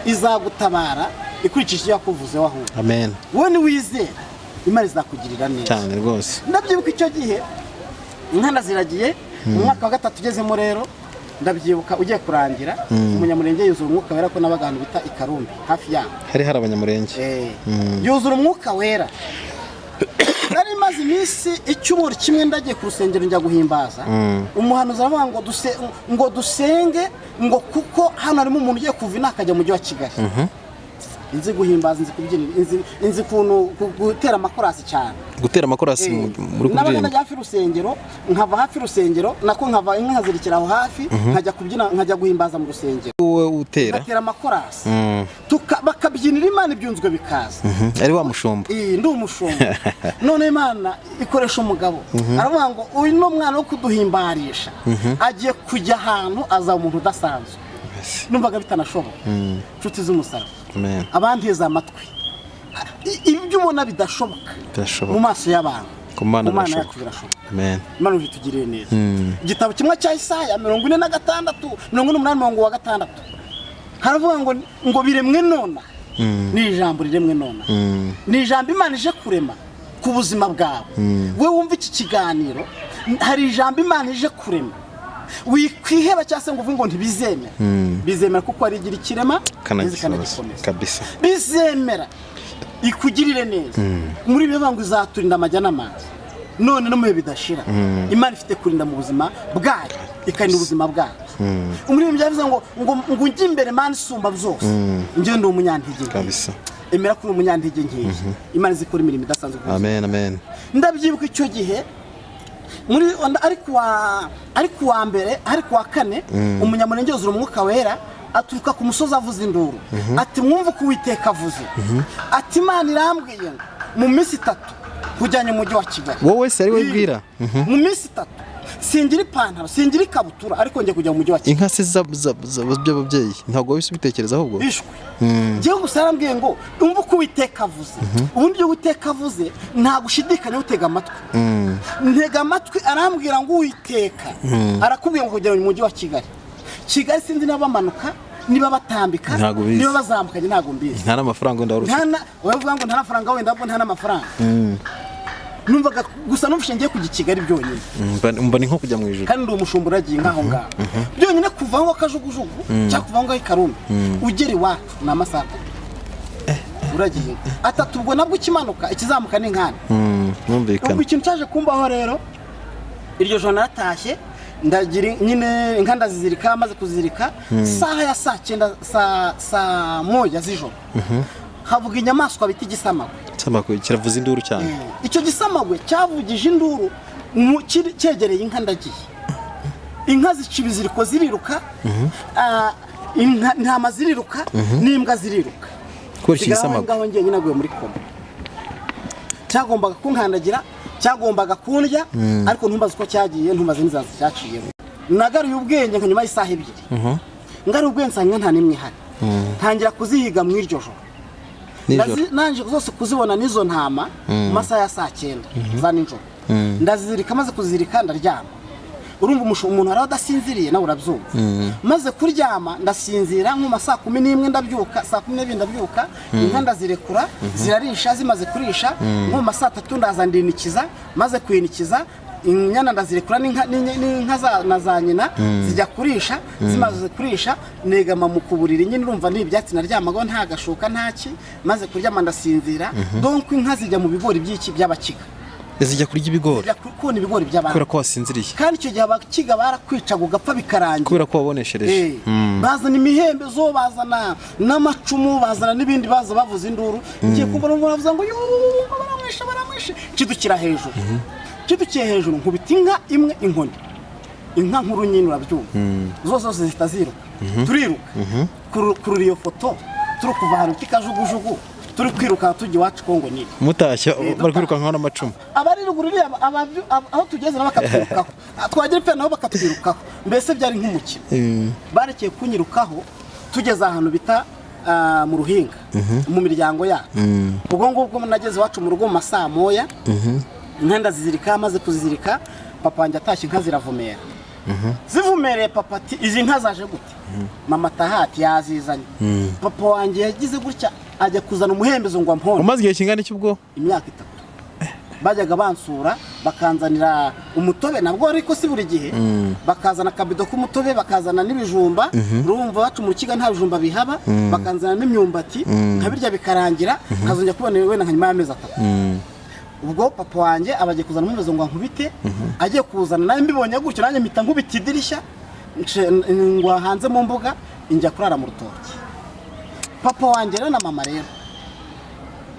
izagutabara ikurikije ibyo yakuvuze wahuye amen wowe ni wizera Imana izakugirira neza cyane rwose ndabyibuka icyo gihe inka ziragiye umwaka wa 3 ugezemo rero ndabyibuka ugiye kurangira umunyamurenge yuzura umwuka wera ko n'abagana bita Ikarumbi hafi yaho hari abanyamurenge yuzura umwuka wera nari maze iminsi icyumweru kimwe ndagiye ku rusengero njya guhimbaza umuhanuzi aravuga ngo dusenge ngo kuko hano harimo umuntu ugiye kuva inakajya mu mujyi wa Kigali inzi guhimbaza inzi kubyinira inzi kuntu gutera amakorasi cyane gutera amakorasi muri kubyina n'abana hafi rusengero nkava hafi rusengero nako nkava inka nkazirikira aho hafi nkajya kubyina nkajya guhimbaza mu rusengero wowe utera batera amakorasi bakabyinira Imana ibyunzwe bikaza ari wa mushumba ndi umushumba none Imana ikoresha umugabo aravuga ngo uyu no mwana wo kuduhimbarisha agiye kujya ahantu azaba umuntu udasanzwe numvaga bitanashoboka inshuti z'umusaraba abandi heza amatwi ibyo ubona bidashoboka mu maso y'abantu ku Mana birashoboka amen Imana itugirire neza igitabo kimwe cya Isaya 46 48 haravuga ngo biremwe nona ni ijambo riremwe none ni ijambo Imana ije kurema ku buzima bwawe we wumva iki kiganiro hari ijambo Imana ije kurema wikwiheba cyangwa se ngo uvuge ngo ntibizemera bizemera kuko ari igira ikirema kanagikomeza kabisa bizemera ikugirire neza muri byo bangu izaturinda amajya n'amazi none no mu bihe bidashira Imana ifite kurinda mu buzima bwayo ikarinda ubuzima bwayo umuririmbyi yavuze ngo njye imbere Imana isumba byose njye ndi umunyantege kabisa emera ko umunyantege nkiye Imana izikora imirimo idasanzwe amen amen ndabyibuka icyo gihe muri ariko wa mbere ariko wa kane umunyamurenge yuzura umwuka wera aturuka ku musozi avuza induru ati mwumva ko Uwiteka avuze ati Imana irambwiye ngo mu minsi 3 kujyanye mu mujyi wa Kigali wowe se ari we bwira mu minsi 3 singira ipantaro singira ikabutura ariko njye kujya mu mujyi wa Kigali inka se z'ababyeyi ntabwo wese ubitekereza ahubwo bishwe ngiye gusarambwiye ngo umva ko Uwiteka avuze ubundi byo Uwiteka avuze nta gushidikanya utega amatwi ntega amatwi arambwira ngo Uwiteka arakubwiye ngo kujya mu mujyi wa Kigali sinzi n'abamanuka niba batambika niba bazambukanye ntago mbizi nta n'amafaranga ndarushye wavuga ngo nta n'amafaranga wenda ahubwo nta n'amafaranga numvaga gusa numvishe ngiye kujya Kigali byonyine mba ni nko kujya mu ijuru kandi ndi umushumba uragiye nkaho ngaho byonyine kuva aho kajugujugu cyangwa kuva aho ngaho Karumbi ugera iwacu ni amasaha uragiye atatu ubwo nabwo ikimanuka ikizamuka ni nkane numvikana ikintu cyaje kumbaho rero iryo joro naratashye ndagira nyine inka ndazizirika maze kuzirika saha ya saa 9 saa moja z'ijoro havuga inyamaswa bita igisamagwe kiravuza induru cyane icyo gisamagwe cyavugije induru cyegereye inka ndagiye inka zica ibiziriko ziriruka intama ziriruka n'imbwa ziriruka kubera iki gisamagwe ngaho ngiye nyine naguye muri koma cyagombaga kunkandagira cyagombaga kundya ariko ntumbaze uko cyagiye ntumbaze n'izazi cyaciyemo nagaruye ubwenge nka nyuma y'isaha 2 ngaruye ubwenge nsanga nta nimwe ihari ntangira kuzihiga mu iryo joro nanje zose kuzibona nizo ntama mu masaha ya saa 9 za nijoro ndazirika maze kuzirika ndaryama urumva umuntu araho adasinziriye nawe urabyumva maze kuryama ndasinzira nko masaa 11 ndabyuka saa 12 ndabyuka inka ndazirekura zirarisha zimaze kurisha nko masaa 3 ndaza ndinikiza maze kwinikiza inyana ndazirekura n'inka za nyina zijya kurisha zimaze kurisha negama mu kuburiri nyine urumva n'ibyatsi naryamago nta gashoka ntaki maze kuryama ndasinzira donc inka zijya mu bigori by'iki by'abakiga zijya kurya ibigori kubona ibigori by'abantu kubera ko wasinziriye kandi icyo gihe abakiga barakwicaga ugapfa bikarangira kubera ko waboneshereje bazana imihembe zo bazana n'amacumu bazana n'ibindi baza bavuza induru ngiye kumva ngo bavuza ngo baramwishe kidukira hejuru kidukiye hejuru nkubita inka imwe inkoni inka nkuru nyine urabyumva zose zitaziruka turiruka kurura iyo foto turi kuva ahantu kikajugujugu turi kwiruka tujya iwacu Kongo nyine mutashya bari kwiruka nk'aho n'amacumu abari ruguru aho tugeze nabo bakatwirukaho twagira ipfa nabo bakatwirukaho mbese byari nk'umukino barekeye kunyirukaho tugeze ahantu bita mu ruhinga mu miryango yacu ubwo ngubwo nageze iwacu mu rugo mu masaa 1 inka ndazizirika maze kuzizirika papa wanjye atashye inka ziravumera zivumereye papa ati izi nka zaje gute mama tahati yazizanye papa wanjye yagize gutya ajya kuzana umuhembezo ngo ampone umaze igihe kingana iki ubwo imyaka 3 bajyaga bansura bakanzanira umutobe nabwo ariko si buri gihe bakazana akabido k'umutobe bakazana n'ibijumba urumva bacu mu kiga nta bijumba bihaba bakanzana n'imyumbati nkabirya bikarangira nkazongera kubona wenda nka nyuma y'amezi 3 ubwo papa wanjye abagiye kuzana umuhembezo ngo ankubite agiye kuzana nawe mbibonye gutyo nanjye mpita nkubita idirishya ngo hanze mu mbuga injya kurara mu rutoki papa wanjye rero na mama rero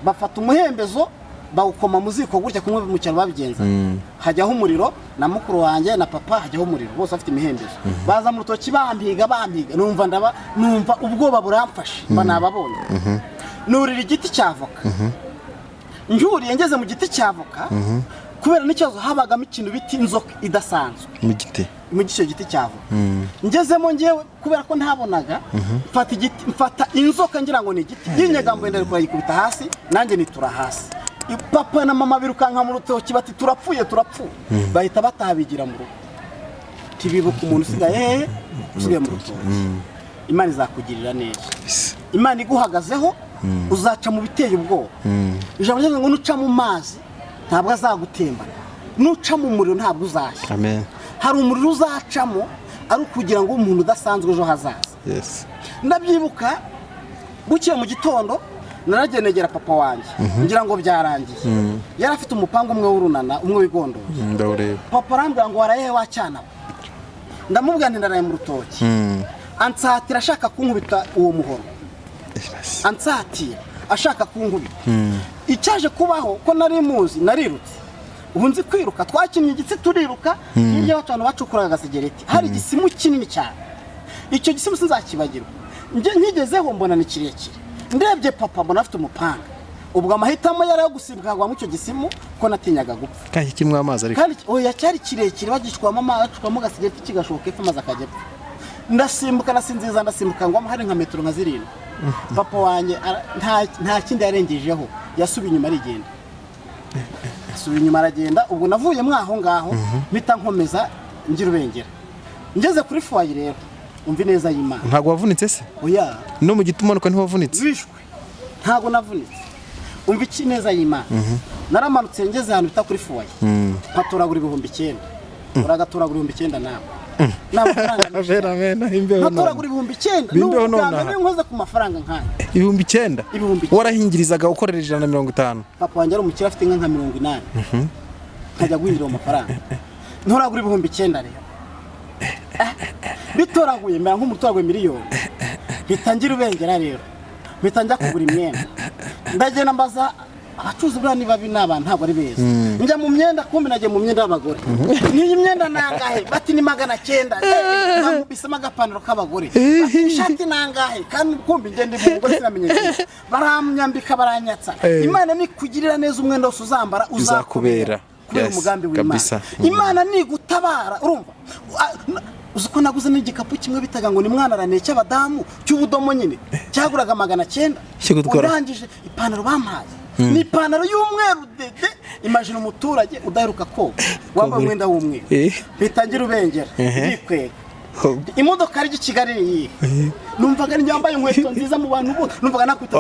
bafata umuhembezo bawukoma mu ziko gutya kumwe mu cyaro babigenza hajyaho umuriro na mukuru wanjye na papa hajyaho umuriro bose bafite imihembezo baza mu rutoki bampiga numva ubwoba buramfashe banababonye nurira igiti cy'avoka njuriye ngeze mu giti cy'avoka kubera n'ikibazo habagamo ikintu biti inzoka idasanzwe mu icyo giti cy'avoka ngezemo ngewe kubera ko ntabonaga mfata inzoka ngira ngo ni igiti y'inyegambo yenda kurayikubita hasi nanjye nitura hasi papa na mama birukanka mu rutoki bati turapfuye bahita batabigira mu rugo tibibuka umuntu usigaye mu rutoki Imana izakugirira neza Imana iguhagazeho uzaca mu biteye ubwoba. Ijambo ryavuze ngo nuca mu mazi ntabwo azagutembana, nuca mu muriro ntabwo uzashya. Amen. Hari umuriro uzacamo ari ukugira ngo umuntu udasanzwe ejo hazaza. Yes. Ndabyibuka bukiye mu gitondo naragenegera papa wanjye ngira ngo byarangiye. Yari afite umupanga umwe w'urunana umwe w'igondoro. Ndawureba. Papa arambwira ngo waraye wacyana. Ndamubwira nti ndaraye mu rutoki. Ansatira ashaka kunkubita uwo muhoro. Ansatira ashaka kunkubita. Icyaje kubaho ko nari muzi narirutse. Ubu nzi kwiruka twakinnye igitsi turiruka hirya y'abantu bacukuraga gasegereti. Hari igisimu kinini cyane. Icyo gisimu sinzakibagirwa. Nkigezeho mbona ni kirekire. Ndebye papa mbona afite umupanga. Ubwo amahitamo yari yo gusimbuka mu icyo gisimu ko natinyaga gupfa. Kandi kimwe amazi ariko. Kandi oya cyari kirekire bagishwamo bacukamo gasegereti kigashoka ifu maze akajepfa. Ndasimbuka nasinziza ndasimbuka ngo hari nka metero nka 7. Papa wanjye nta kindi yarengejeho yasubiye inyuma arigenda. Yasubiye inyuma aragenda ubwo navuye mwaho ngaho mpita nkomeza ngira ubengera. Ngeze kuri foye rero umva neza y'Imana. Ntago wavunitse se? Oya. No mu gitumanuka niho wavunitse? Bishwe. Ntago navunitse. Umva iki neza y'Imana. Naramanutse ngeze ahantu bita kuri foye. Patoragura 9,000. Uragatoragura 9,000 nawe. Amen. Imbeho none. Natoragura 9,000. Imbeho none. Nubwo nkoze ku mafaranga nkaya. 9,000. Warahingirizaga ukorera 150. Papa wanjye ari umukire afite nka 80. Nkajya guhindira amafaranga. Ntoragura 9,000 rero. Bitoraguye mbera nk'umutoraguye miliyoni. Bitangira ubengera rero. Bitangira kugura imyenda. Ndagenda mbaza abacuruzi bwa niba binaba ntabwo ari beza. Njya mu myenda kumbe nagiye mu myenda y'abagore. Niyi myenda nangahe bati ni 900. Namubisemo agapantaro k'abagore. Ishati nangahe kandi kumbe ngende mu ngore sinamenye. Baramnyambika baranyatsa. Imana ni kugirira neza umwenda wose uzambara uzakubera. Kubera umugambi w'Imana. Imana ni gutabara urumva. Uzuko naguze n'igikapu kimwe bitaga ngo ni mwana rane cy'abadamu cy'ubudomo nyine cyaguraga 900. Urangije ipantaro bampaye. Ni ipantaro y'umweru dede. Imagine umuturage udaheruka ko wambaye umwenda w'umweru. Bitangira ubengera bikwega. Imodoka ari Kigali iyi. Numvaga nyambaye inkweto nziza mu bantu bo numvaga nakwita.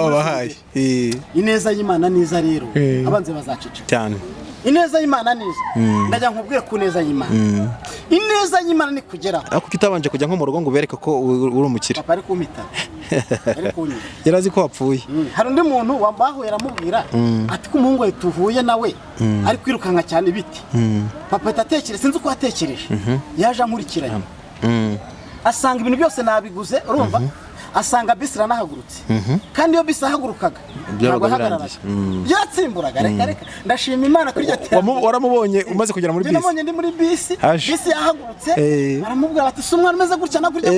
Ineza y'Imana niza rero abanze bazacica cyane. Ineza y'Imana niza. Ndajya nkubwire ku neza y'Imana. Ineza y'Imana ni kugeraho. Ako kitabanje kujya nko mu rugo ngo ubereke ko uri umukire. Papa ari kumpita. Ari kunyira. Yarazi ko wapfuye. Hari undi muntu wambaho yaramubwira ati ko umuhungu we tuvuye nawe ari kwirukanka cyane ibiti. Papa atatekereza sinzi uko atekereje. Yaje ankurikiranye. Asanga ibintu byose nabiguze urumva. Asanga bisi ranahagurutse. Kandi iyo bisi ahagurukaga byabagaragaye. Yatsimburaga reka ndashima Imana kuri iryo waramubonye umaze kugera muri bisi. Nabonye ndi muri bisi. Bisi yahagurutse. Baramubwira bati sumwana umeze gutya na gutya.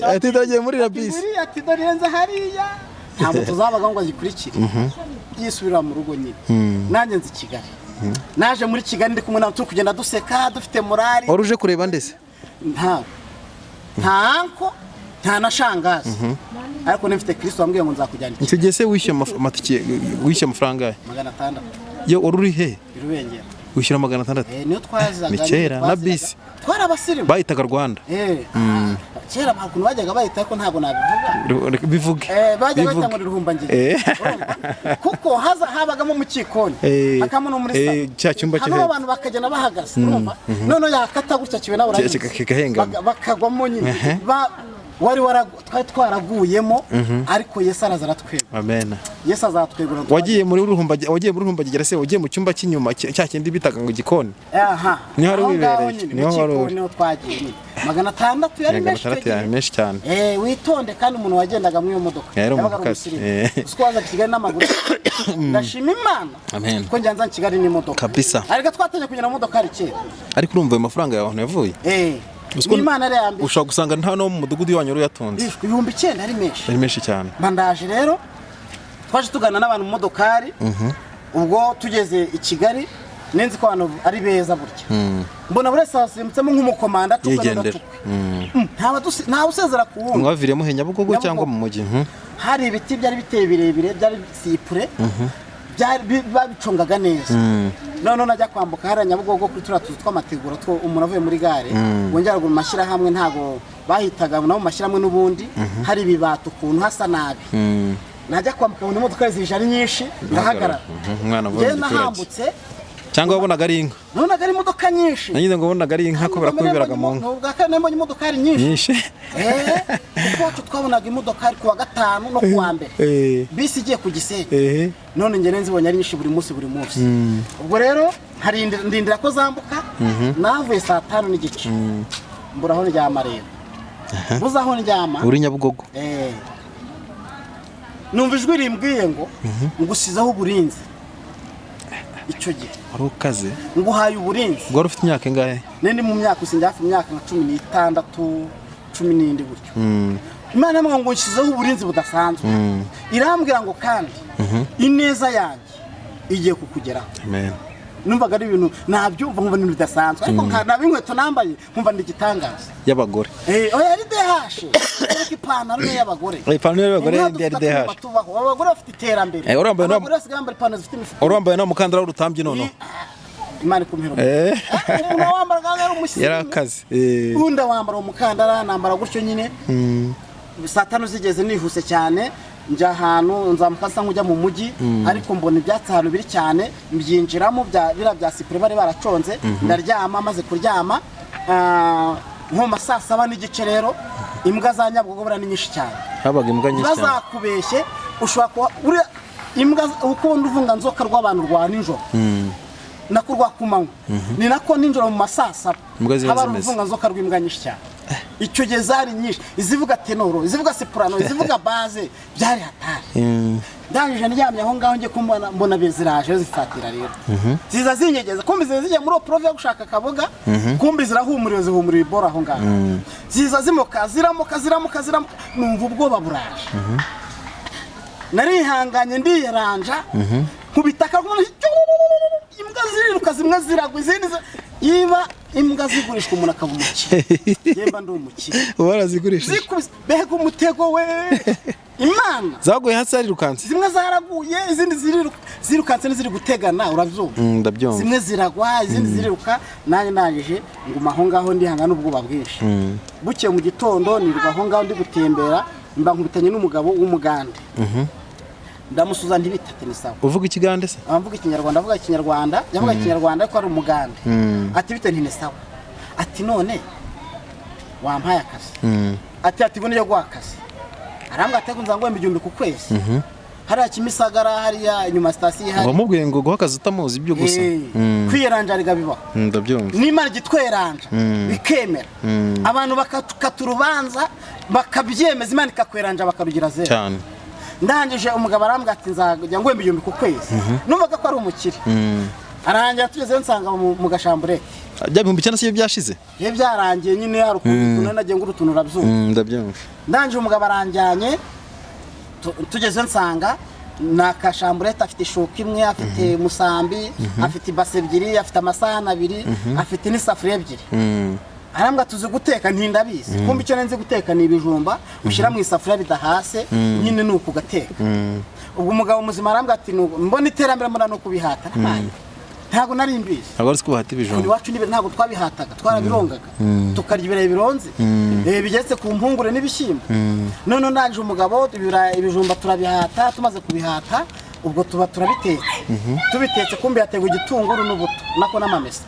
Ati dagiye muri la bisi. Ati dorenze hariya. Ntabwo tuzabaga ngo agikurikire. Yisubira mu rugo nyine. Nanjye nzi Kigali. Naje muri Kigali ndi kumwe n'abantu kugenda duseka dufite morali. Waruje kureba ndese? Ntanko nta nashangaza. Ariko nifite Kristo wambwiye ngo nzakujyana. Icyo gihe se wishyuye amafaranga ye? 600. Yo ururi he? Irubengera. Wishyura 600. Niyo twazaga. Ni kera na bisi. Twari abasirimu. Bayitaga Rwanda. Kera bakuntu bajyaga bayita ko ntago nabivuga. Bivuge. Bajyaga bayita ngo ruhumba ngiye. Kuko habagamo mu kikoni. Akamuno muri salo. Cya cyumba cyo. Hano abantu bakagena bahagaze. Urumva? None yakata gutya kibe nawe urabizi. Bakagwamo nyine. Wari twaraguyemo ariko Yesu arazatwegura. Amen. Yesu azatwegura. Wagiye muri ruhumba gigera se wagiye mu cyumba cy'inyuma cya kindi bitaga ngo gikoni. Ni hari wibereye. Ni ho twagiye. 600 yari menshi cyane. Witonde kandi umuntu wagendaga mu iyo modoka. Yabaga mukasi. Uswaza Kigali n'amaguru. Ndashima Imana. Amen. Ko njyanza Kigali n'imodoka. Kabisa. Ariko twatangiye kugenda mu modoka ari kera. Ariko urumva amafaranga yawe yavuye. Imana ari yambi. Ushaka gusanga nta no mu mudugudu wanyu yatunze. 9,000 ari menshi. Ari menshi cyane. Bandaje rero twaje tugana n'abantu mu modokari. Ubwo tugeze i Kigali nenzi ko abantu ari beza burya. Mbona bure sasimutsemo nk'umukomanda tuganira. Nta usezera ku wundi. Mwaviremo he Nyabugogo cyangwa mu mujyi? Hari ibiti byari biteye birebire byari sipure. Byari babicungaga neza. None najya kwambuka hari Nyabugogo kuri turatuzu tw'amategura two umuntu avuye muri gare wongera ngo mashira hamwe ntago bahitaga no mashira hamwe n'ubundi hari bibato kuntu hasa nabi. najya kwambuka mu modoka zije ari nyinshi ndahagarara umwana njye nahambutse cyangwa wabonaga ari inka nabonaga ari imodoka nyinshi nanjye ngo wabonaga ari inka kubera ko biberaga mu nka ubwa kane mbonye imodoka ari nyinshi kuko twabonaga imodoka ari kuwa gatanu no kuwa mbere bisi igiye ku Gisenyi none njye nzibonye ari nyinshi buri munsi ubwo rero ndindira ko zambuka navuye saa 5 n'igice mbura aho ndyama rero buza aho ndyama uri Nyabugogo numva ijwi rimbwiye ngo ngusizaho uburinzi icyo gihe urukaze nguhaye uburinzi ngo ufite imyaka ingahe nende mu myaka usinjye hafi imyaka nka 16 17 gutyo Imana yamwe ngo nshizeho uburinzi budasanzwe irambwira ngo kandi ineza yanjye igiye kukugeraho amen numvaga ari ibintu nabyumva nkumva n'ibintu bidasanzwe ariko n'inkweto nambaye nkumva ndigitangaza y'abagore oya ari dehashe ariko ipantaro y'abagore ipantaro y'abagore yari dehashe abagore bafite iterambere abagore basigaye bambara ipantaro zifite imifuka urambaye no mukandara w'urutambye none Imana ikumpera umuntu wambara ari umusirimu yarakaze undi wambara umukandara nambara gutyo nyine saa 5 zigeze nihuse cyane njya ahantu nzamuka nsa nkujya mu mujyi ariko mbona ibyatsi ahantu biri cyane mbyinjiramo bya sipure bari baraconze ndaryama maze kuryama nko ma saa 7 n'igice rero imbwa za Nyabugogo bura ni nyinshi cyane habaga imbwa nyinshi cyane bazakubeshye ushobora kuba uri imbwa ukunda uvunga nzoka rw'abantu rwa nijoro nakurwa kumanywa ni nako ninjoro mu masasa haba ruvunga nzoka rw'imbwa nyinshi cyane icyo gihe zari nyinshi izivuga tenoro izivuga soprano izivuga base byari hatari ndangije ndyamye aho ngaho ngiye mbona beziraje zifatira rero ziza zinyegeza kumbi zigiye muri prove yo gushaka akaboga kumbi zirahumuriwe zihumuriwe ibora aho ngaho ziza zimoka ziramuka numva ubwoba buraje narihanganye ndiyaranja kubitaka imbwa ziriruka zimwe ziragwa izindi yiba imbwa zigurishwa umuntu akaba umukire yemba ndi umukire barazigurisha bega umutego we Imana zaguye hasi arirukanse zimwe zaraguye izindi zirukanse n'iziri gutegana urabyumva ndabyumva zimwe ziragwa izindi ziriruka nanjye najeje nguma aho ngaho ndihangana ubwoba bwinshi bukiye mu gitondo nirwa aho ngaho ndi gutembera mba nkubitanye n'umugabo w'umugande ndamusuza ntibitate ni sawa uvuga ikigande se amvuga ikinyarwanda avuga ikinyarwanda yavuga ikinyarwanda ko ari umugande ati bite ntine sawa ati none wampaye akazi ati bone yo gwakazi arambwa ategunza ngo mbijumbi ku kwezi hariya Kimisagara hariya inyuma station hari bamubwiye ngo guhakaza utamuzi ibyo gusa kwiyeranja rigabiba ndabyumva n'Imana gitweranja bikemera abantu bakaturubanza bakabyemeza Imana ikakweranja bakarugira zero cyane ndangije umugabo arambwa ati nzajya ngo mbijumbi ku kwezi numvaga ko ari umukire arangira tugeze nsanga mu gashambure byabihumbi cyane se byashize ye byarangiye nyine hari ukuntu nagiye nguru tuntu rabyumva ndabyumva ndangije umugabo aranjyanye tugeze nsanga nakashambure afite ishuka imwe afite musambi afite ibase ebyiri afite amasahani abiri afite n'isafuriya ebyiri arambwa tuzi guteka ntindabizi kumbe icyo nenze guteka ni ibijumba ushyira mu isafuriya bidahase nyine ni uku gateka ubwo umugabo muzima arambwa ati mbona iterambere mbona no kubihata ntago nari mbizi ntago ari kubahata ibijumba iwacu nibe ntago twabihataga twarabirongaga tukarya ibirayi bironze bigetse ku mpungure n'ibishyimbo none ndangije umugabo ibijumba turabihata tumaze kubihata ubwo tuba turabitetse tubitetse kumbe yategwa igitunguru n'ubuto nako n'amamesa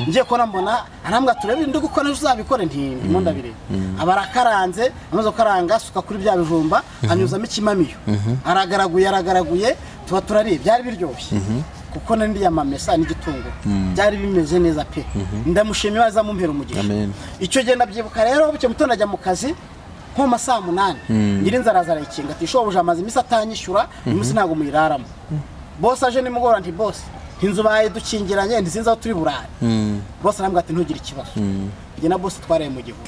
ngiye ko mbona arambwa turebe ndi gukora uzabikore ndimo ndabireba abarakaranze amaze karanga suka kuri bya bijumba anyuzamo ikimamiyo aragaraguye tuba turareba byari biryoshye kuko nandi yamamesa n'igitunguru byari bimeze neza pe ndamushimye baza mu mpero umugisha icyo gihe ndabyibuka rero bucye mutonda ajya mu kazi nko masaa 8 ngiri nzaraza arayikinga ati shobuja amazi imisi atanyishyura umunsi ntago muyiraramo boss aje nimugora nti boss inzu baye dukingiranye ndisinza aho turi burayi boss arambwa ati ntugire ikibazo njye na boss twaraye mu gihugu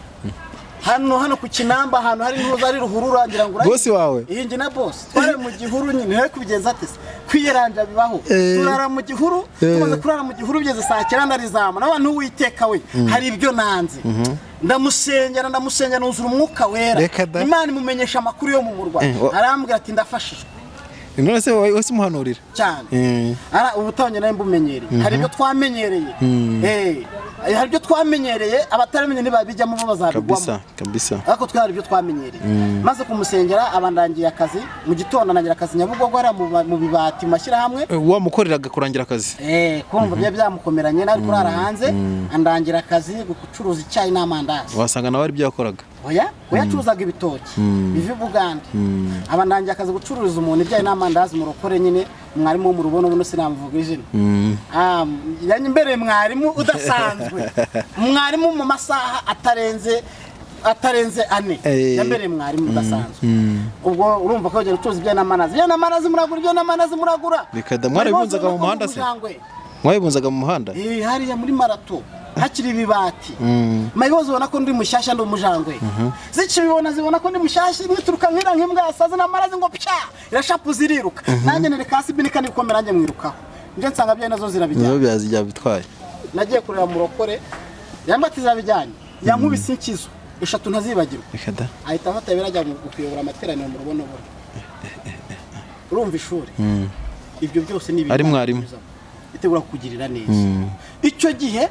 hano ku Kinamba ahantu hari ntuza ari ruhurura ngira ngo boss wawe iyi njye na boss twaraye mu gihuru nyine he kubigenza ati kwiyeranja bibaho turara mu gihuru tumaze kurara mu gihuru bigeze saa 9 ndarizama n'abantu witeka we hari ibyo nanze ndamusengera nuzura umwuka wera Imana imumenyesha amakuru yo mu murwa arambwira ati ndafashijwe none se wese umuhanurira cyane ubutanye nawe mbumenyereye hari ibyo twamenyereye hari ibyo twamenyereye abataramenye ntibabijyamo bo bazabigwamo kabisa ariko twari ibyo twamenyereye maze kumusengera abandangiye akazi mu gitondo nangira akazi Nyabugogo ari mu bibati mashyira hamwe wamukoreraga kurangira akazi kumva bya byamukomeranye nari kurara hanze andangira akazi gucuruza icyayi n'amandazi wasanga nawe ari byo yakoraga oya yacuruzaga ibitoki bivi Buganda abandangiye akazi gucuruza umuntu ibyayi n'amandazi murokore nyine mwarimu wo mu rubono buno sinamuvuga izina yani mbere mwarimu udasanzwe mwarimu mu masaha atarenze ane yambere mwarimu udasanzwe ubwo urumva ko ugera ucuruza ibyayi n'amandazi muragura bikada mwarabunzaga mu muhanda se mwabunzaga mu muhanda hariya muri marato hakiri ibibati mayibozo ubona ko ndi mushyashya ndi umujangwe zikibibona zibona ko ndi mushyashya mwituruka nkira nk'imbwa yasaze n'amarazi ngo pya irashapu ziriruka nanjye nere kasi binika nikomera nanjye mwirukaho nje nsanga byaye nazo zirabijyanye niyo byazijya bitwaye nagiye kureba murokore yambatiza bijyanye yankubise inkizo eshatu ntazibagirwa bikada ahita afata birajya kuyobora amateraniro mu rubono urumva ishuri ibyo byose ni ari mwarimu itegura kukugirira neza icyo gihe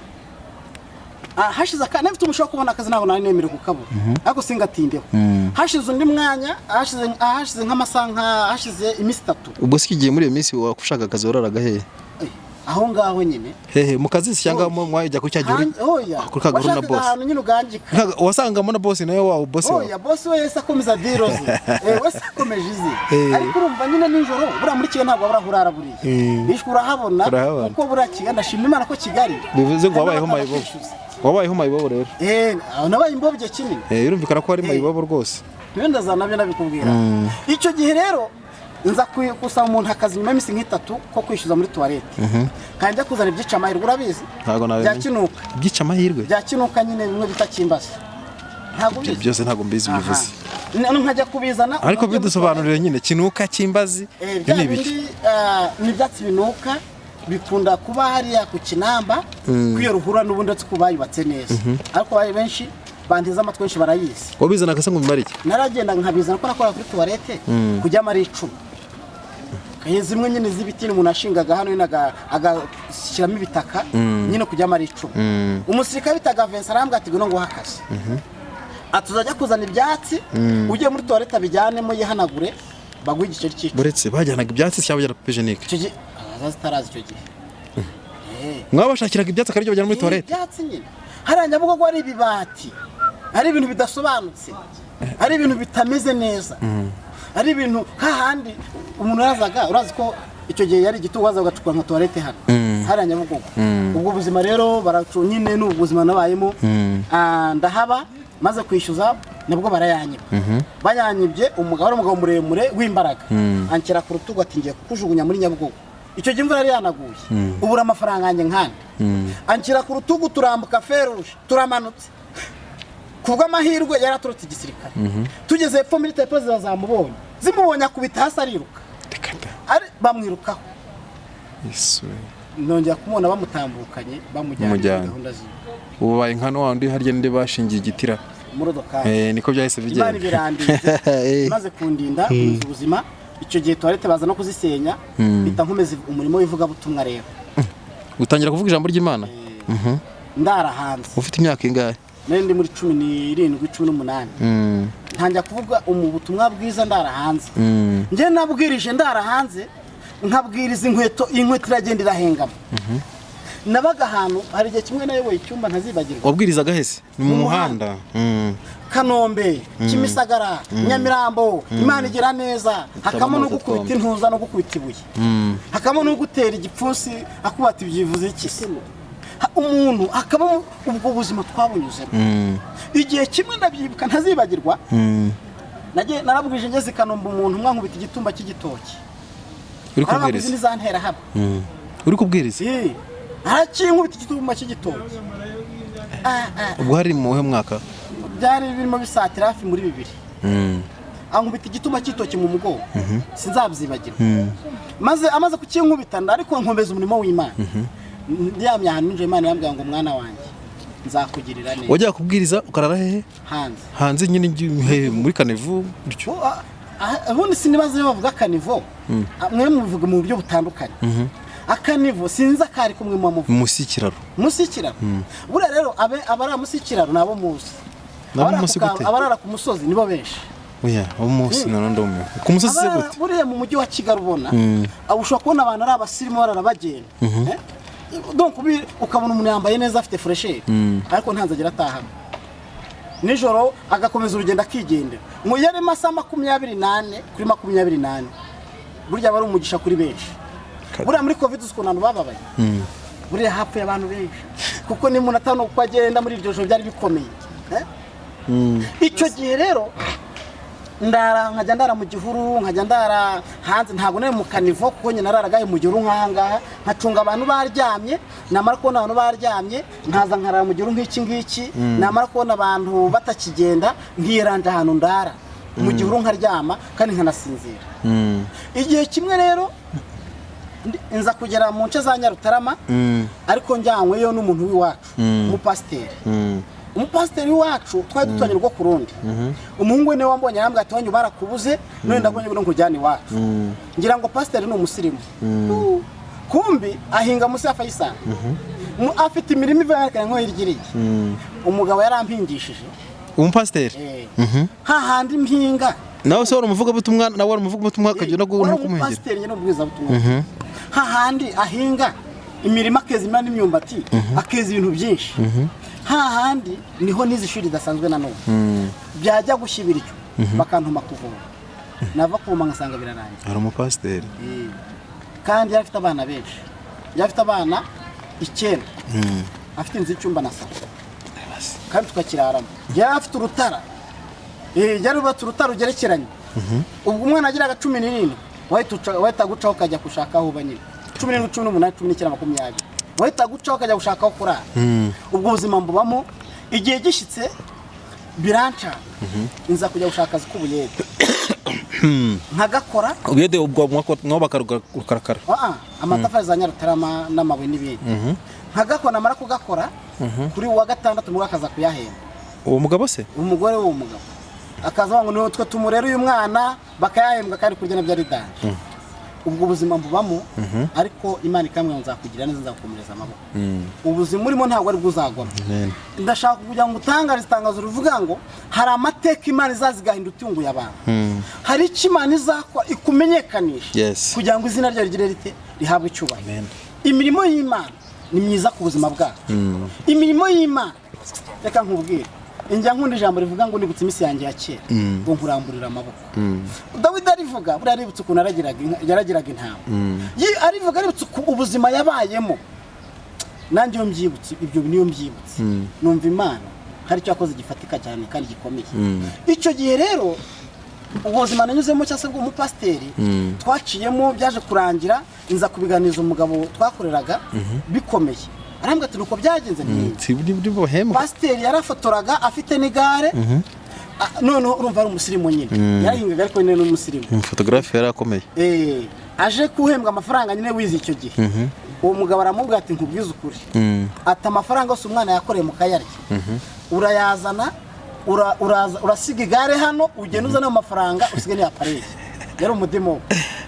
hashize akana mfite umushaka kubona akazi ntabwo nari nemere kukabura ariko singatindeho hashize undi mwanya hashize nk'amasaha hashize iminsi 3 ubwo sikigiye muri iyo minsi wakushaka akazi wararaga hehe aho ngaho nyine hehe mu kazi cyangwa mwajya ku cyagiri kuri kaguru na boss ahantu nyine ugangika wasangamo na boss nawe wawo boss oya boss we yesa komeza diroze wese akomeje izi ariko urumva nyine nijoro bura muri kiga ntabwo barahurara buriye bishwe urahabona uko bura kiga ndashimira Imana ko Kigali bivuze ngo wabayeho mayibobo rero nabaye imbobye kinini urumvikana ko ari mayibobo rwose wenda zanabyo nabikubwira icyo gihe rero nza kusaba umuntu akazi nyuma y'imisi nk'itatu ko kwishyuza muri toilette kandi kuzana ibyica amahirwe urabizi byakinuka ibyica amahirwe byakinuka nyine bimwe bita kimbaza ntabwo bizi byose ntabwo mbizi bivuze nkajya kubizana ariko bidusobanurire nyine kinuka kimbazi ni ibyatsi binuka bikunda kuba hariya ku Kinamba kwiyo ruhura n'ubundi ndetse kubayubatse neza ariko bari benshi bandiza amatwi benshi barayizi wabizana akasa ngo bimarike naragenda nkabizana ko nakora kuri toilette kujya mari 10 zimwe nyine z'ibiti umuntu ashingaga hano agashyiramo ibitaka nyine kujya mari 10 umusirikare bitaga Vincent arambwa ati ngo hakaze atuzajya kuzana ibyatsi ugiye muri toilette bijyanemo yihanagure baguha igiceri cy'icyo buretse bajyanaga ibyatsi cyangwa bajyana ku pejenike icyo gihe azitarazi icyo gihe mwabashakiraga ibyatsi akaryo bajyana muri toilette ibyatsi nyine hariya Nyabugogo ari ibibati ari ibintu bidasobanutse ari ibintu bitameze neza ari ibintu hahandi umuntu yazaga urazi ko icyo gihe yari igitugu wazaga gacukura nka toilette hano hariya Nyabugogo ubwo buzima rero nyine n'ubwo buzima nabayemo ndahaba maze kwishyuza nabwo barayanyiba bayanyibye umugabo muremure w'imbaraga ankira ku rutugu ati ngiye kukujugunya muri Nyabugogo icyo gihe imvura yari yanaguye ubura amafaranga yanjye nkandi ankira ku rutugu turambuka feruje turamanutse kubw'amahirwe yaraturutse igisirikare tugeze hepfo muri tepo zamubonye zimubonye akubita hasi ariruka bamwirukaho nongera kumubona bamutambukanye bamujyana gahunda ziwe ubu baye nkano wandi harya ndi bashingiye igitira murodokari niko byahise bigenda Imana ibirandize maze kundinda ubuzima icyo gihe toilette baza no kuzisenya bita nkomeza umurimo w'ivuga butumwa rero utangira kuvuga ijambo ry'Imana ndara hanze ufite imyaka ingahe ndi muri 17 18 ntangira kuvuga ubutumwa bwiza ndara hanze nje nabwirije ndara hanze nkabwiriza inkweto iragenda irahengama nabaga ahantu hari igihe kimwe nayoboye icyumba ntazibagirwa wabwirizaga hese ni mu muhanda Kanombe Kimisagara Nyamirambo Imana igira neza hakamo no gukubita intuza no gukubita ibuye hakamo no gutera igipfunsi akubata ibyivuze iki umuntu akaba ubwo buzima twabunyuzemo igihe kimwe ndabyibuka ntazibagirwa narabwije ngeze Kanombe umuntu mwankubita igitumba cy'igitoki uri kubwiriza ni zantera haba uri kubwiriza harakinkubita igitumba cy'igitoki ubwo hari mu mwaka byari birimo bisatira hafi muri 2 ankubita igituma cy'itoki mu mugongo sinzabyibagirwa amaze kukinkubita ariko nkomeza umurimo w'Imana ndiyamye ahantu nje Imana yambwiye ngo mwana wanjye nzakugirira neza wajya kubwiriza ukarara hehe hanze nyine muri Kanevu bityo ubundi sinibaze bavuga akanivo mwe muvuga mu buryo butandukanye akanivo sinzi akari kumwe mu muvuga Musikiraro buriya rero abari musikiraro nabo muzi abarara ku musozi nibo benshi oya umusi none ndomwe ku musozi se gute buriya mu mujyi wa Kigali ubona ushobora kubona abantu ari abasirimu barara bagenda donc ukabona umuntu yambaye neza afite fresher ariko ntanzagira atahana nijoro agakomeza urugendo akigendera mu yari masa 28 kuri 28 burya bari umugisha kuri benshi buriya muri covid ukuntu bababaye buriya hapfuye abantu benshi kuko ni umuntu atano uko agenda muri iryo joro byari bikomeye icyo gihe rero nkajya ndara mu gihuru nkajya ndara hanze ntabwo nari mu kanivo kuko nyine nararagaye mu gihuru nk'ahangaha nkacunga abantu baryamye namara kubona abantu baryamye nkaza nkarara mu gihuru nk'iki ngiki namara kubona abantu batakigenda nkiranja ahantu ndara mu gihuru nkaryama kandi nkanasinzira igihe kimwe rero nza kugera mu nce za Nyarutarama ariko njyanyweyo n'umuntu w'iwacu umupasiteri wacu twari dutanye rwo kurundi umuhungu we ne wambonye arambwa ati wanyu barakubuze none ndabonye ngo nkujyane iwacu ngira ngo pasiteri ni umusirimu kumbi ahinga musi ya Faisal afite imirimo ivarekanye nko hirigiriye umugabo yarampingishije umupasiteri hahandi mpinga nawe se wari umuvuga butumwa nawe wari umuvuga butumwa akajya no kumuhingira umupasiteri nyine ubwiza butumwa hahandi ahinga imirimo akeza imana n'imyumbati akeza ibintu byinshi hahandi niho nizi shuri dasanzwe na none byajya gushyibira icyo bakantuma kuvura nava kuma ngasanga birarangiye ari umupasiteri kandi yari afite abana benshi yari afite abana 9 afite inzu y'icyumba na salo kandi tukakiraramo yari afite urutara yari rubatse urutara rugerekeranye ubwo umwana agiraga 17 wahita gucaho kajya gushaka aho banyine 17 18 19 20 wahita gucaho kajya gushaka aho kurara ubwo ubuzima mbubamo igihe gishitse biranca inza kujya gushaka akazi k'ubuyede nkagakora ubuyede ubwo mwo bakarukarakara amatafari za Nyarutarama n'amabuye n'ibindi nkagakora namara kugakora kuri wa gatandatu mu akaza kuyahemba uwo mugabo se umugore w'uwo mugabo akaza ngo niwe twe tumurera uyu mwana bakayahembwa kandi kurya nabyo ari danje ubwo ubuzima mbubamo ariko Imana ikamwe nzakugira neza nzakomereza amaboko ubuzima urimo ntabwo ari bwuzagwamo ndashaka kugira ngo utangarize itangazo rivuga ngo hari amateka Imana izazigahinda utunguye abantu hari icyo Imana izakora ikumenyekanisha kugira ngo izina ryayo rigire rite rihabwe icyubahiro imirimo y'Imana ni myiza ku buzima bwacu imirimo y'Imana reka nkubwire njya nkunda ijambo rivuga ngo nibutse iminsi yanjye ya kera ngo nkuramburira amaboko Dawidi arivuga buriya aributse ukuntu yaragiraga intama arivuga aributse ubuzima yabayemo nanjye iyo mbyibutse ibyo niyo mbyibutse numva Imana hari icyo yakoze gifatika cyane kandi gikomeye icyo gihe rero ubuzima nanyuzemo cyangwa se bw'umupasiteri twaciyemo byaje kurangira inza kubiganiza umugabo twakoreraga bikomeye arambwa ati nuko byagenze nti pasiteri yarafotoraga afite n'igare none urumva ari umusirimu nyine yarahingaga ariko nyine n'umusirimu photographe yarakomeye aje kuhembwa amafaranga nyine wize icyo gihe uwo mugabo aramubwira ati nkubwize ukuri ati amafaranga yose umwana yakoreye mu kayarya urayazana urasiga igare hano ugenda uzana amafaranga usige ni apareye yari umudemo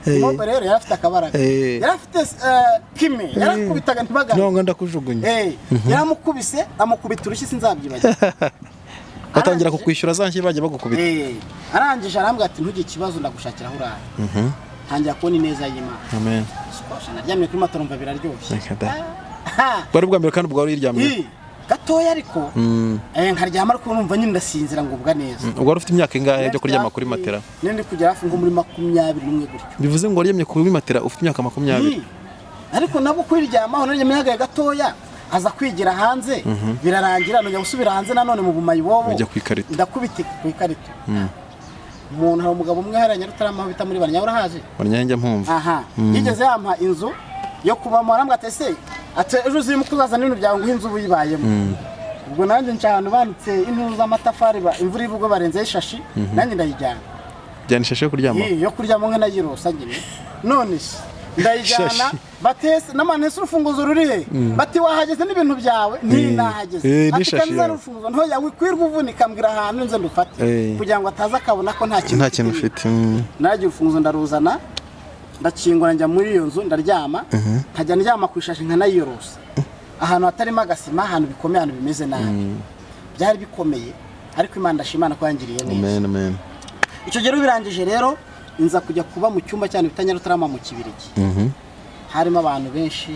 imoto rero yari afite akabaraga yari afite kime yarakubitaga ntibagane nonga ndakujugunya yaramukubise amukubita urushyi sinzabyibagira batangira kukwishyura zanjye bajya bagukubita arangije arambwira ati ntugire ikibazo ndagushakira aho urara ntangira kubona ineza y'Imana amen naryamye kuri matoro mva biraryoshye bari bwa mbere kandi ubwo wari uryamye gatoya ariko nkaryama ariko numva nyine ndasinzira ngubwa neza ubwo wari ufite imyaka ingahe yo kuryama kuri matera nende kugera hafi ngo muri 21 gutyo bivuze ngo waryamye kuri matera ufite imyaka 20 ariko nabo kwiryamaho naryamye hagaye gatoya aza kwigira hanze birarangira nujya gusubira hanze nanone mu bumayibobo ndakubite ku ikarito umuntu hari umugabo umwe hari Nyarutarama bita muri Barnya urahaje Barnya mpumva yigeze yampa inzu yo kubamo arambwa ate ejo ziri mukuzaza n'ibintu byawe ngo inzu buyibayemo ubwo nanjye ncana banditse intuza amatafari imvura ivugo barenze ishashi nanjye ndayijyana ishashi yo kuryama yo kuryama nka nagirosa nyine none ndayijyana batese n'amanese urufunguzo rurihe bati wahageze n'ibintu byawe ntinahageze ati kanza urufunguzo ntoya wikwirwa uvunika mbwira ahantu nze ndufate kugira ngo ataza akabona ko nta kintu ufite nagiye urufunguzo ndaruzana ndakingura njya muri iyo nzu ndaryama nkajya ndyama ku ishashi nkanayiyorosa ahantu hatarimo agasima ahantu bikomeye ahantu bimeze nabi byari bikomeye ariko Imana ndashimana ko yangiriye neza amen icyo gihe birangije rero inza kujya kuba mu cyumba cyane bita Nyarutarama mu Kibirigi harimo abantu benshi